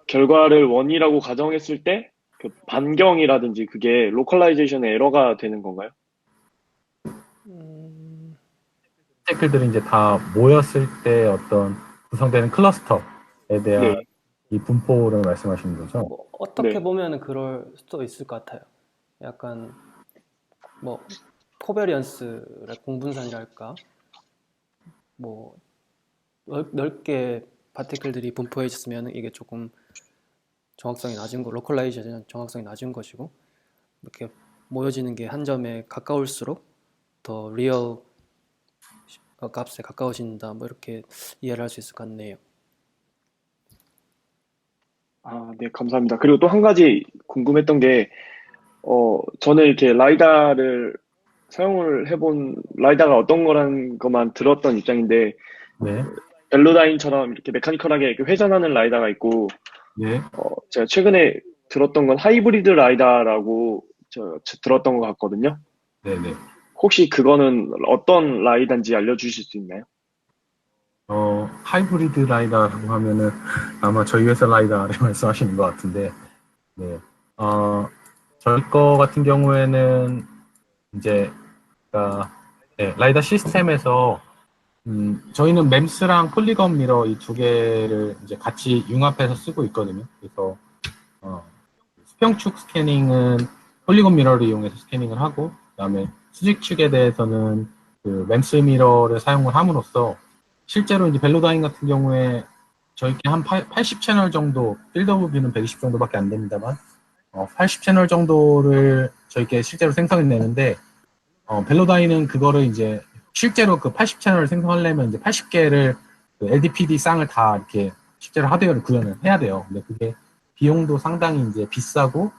결과를 원이라고 가정했을 때, 그 반경이라든지 그게 로컬라이제이션의 에러가 되는 건가요? 스테이크들이 이제 다 모였을 때 어떤 구성되는 클러스터에 대한 네, 이 분포를 말씀하시는 거죠? 뭐 어떻게 네. 보면 그럴 수도 있을 것 같아요. 약간 뭐 코베리언스의 공분산이랄까 뭐 넓게 파티클들이 분포해 있으면 이게 조금 정확성이 낮은 거, 로컬라이제이션 정확성이 낮은 것이고 이렇게 모여지는 게 한 점에 가까울수록 더 리얼 값에 가까워진다. 뭐 이렇게 이해를 할 수 있을 것 같네요. 아, 네, 감사합니다. 그리고 또 한 가지 궁금했던 게, 저는 이렇게 라이다를 사용을 해본 라이다가 어떤 거라는 것만 들었던 입장인데 네, 벨로다인처럼 이렇게 메카니컬하게 이렇게 회전하는 라이다가 있고 네, 제가 최근에 들었던 건 하이브리드 라이다라고 들었던 것 같거든요. 네, 네. 혹시 그거는 어떤 라이다인지 알려주실 수 있나요? 하이브리드 라이다라고 하면은 아마 저희 회사 라이다를 말씀하시는 것 같은데, 네. 저희 거 같은 경우에는 이제, 그러니까, 네, 라이다 시스템에서, 저희는 멤스랑 폴리건 미러 이 두 개를 이제 같이 융합해서 쓰고 있거든요. 그래서, 어, 수평축 스캐닝은 폴리곤 미러를 이용해서 스캐닝을 하고, 그다음에 수직축에 대해서는 그 멤스 미러를 사용을 함으로써 실제로 이제 벨로다인 같은 경우에 저희께 한 80 채널 정도, 필드오브 뷰는 120 정도밖에 안 됩니다만, 80 채널 정도를 저희께 실제로 생성해내는데, 벨로다인은 그거를 이제 실제로 그 80 채널을 생성하려면 이제 80개를 그 LDPD 쌍을 다 이렇게 실제로 하드웨어를 구현을 해야 돼요. 근데 그게 비용도 상당히 이제 비싸고,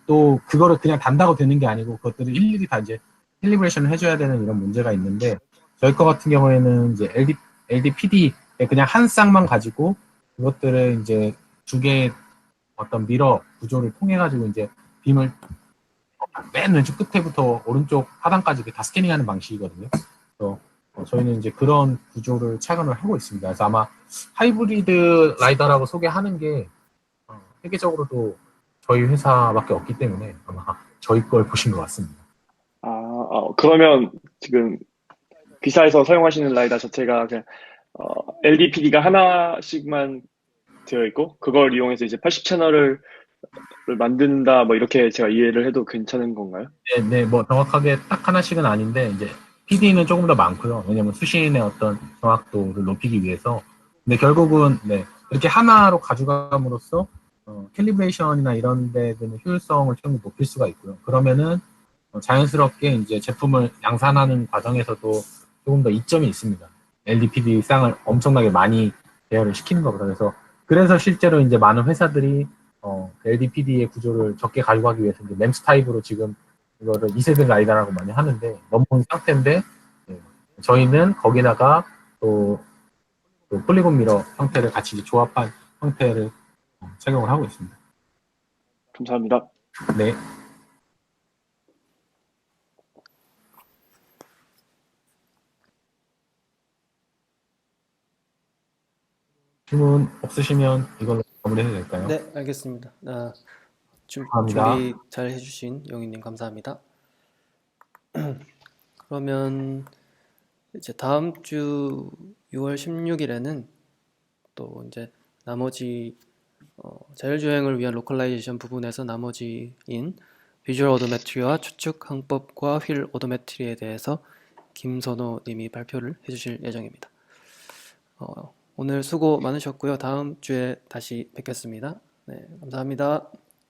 또 그거를 그냥 단다고 되는 게 아니고 그것들을 일일이 다 이제 캘리브레이션을 해줘야 되는 이런 문제가 있는데, 저희 거 같은 경우에는 이제 LDPD 그냥 한 쌍만 가지고 그것들을 이제 두 개의 어떤 미러 구조를 통해 가지고 이제 빔을 맨 왼쪽 끝에부터 오른쪽 하단까지 이렇게 다 스캐닝하는 방식이거든요. 그래서 저희는 이제 그런 구조를 착안을 하고 있습니다. 그래서 아마 하이브리드 라이더라고 소개하는 게 세계적으로도 저희 회사밖에 없기 때문에 아마 저희 걸 보신 것 같습니다. 그러면 지금 기사에서 사용하시는 라이다 자체가 그냥 LDPD가 하나씩만 되어 있고 그걸 이용해서 이제 80 채널을 만든다 뭐 이렇게 제가 이해를 해도 괜찮은 건가요? 네, 네, 뭐 정확하게 딱 하나씩은 아닌데 이제 PD는 조금 더 많고요. 왜냐면 수신의 어떤 정확도를 높이기 위해서. 근데 결국은 네, 이렇게 하나로 가져감으로써 캘리브레이션이나 이런 데는 효율성을 좀 높일 수가 있고요. 그러면은 자연스럽게 이제 제품을 양산하는 과정에서도 조금 더 이점이 있습니다. LDPD 쌍을 엄청나게 많이 대여를 시키는 것보다. 그래서 실제로 이제 많은 회사들이 LDPD의 구조를 적게 가져가기 위해서 이제 램스 타입으로 지금 이거를 2세대 라이다라고 많이 하는데 넘어온 상태인데, 예, 저희는 거기다가 또 폴리곤 미러 형태를 같이 이제 조합한 형태를 착용을 하고 있습니다. 감사합니다. 네. 질문 없으시면 이걸로 마무리해도 될까요? 네, 알겠습니다. 감사합니다. 준비 잘 해주신 영희님 감사합니다. 그러면 이제 다음 주 6월 16일에는 또 이제 나머지 자율주행을 위한 로컬라이제이션 부분에서 나머지인 비주얼 오도메트리와 추측 항법과 휠 오도메트리에 대해서 김선호 님이 발표를 해주실 예정입니다. 오늘 수고 많으셨고요. 다음 주에 다시 뵙겠습니다. 네, 감사합니다.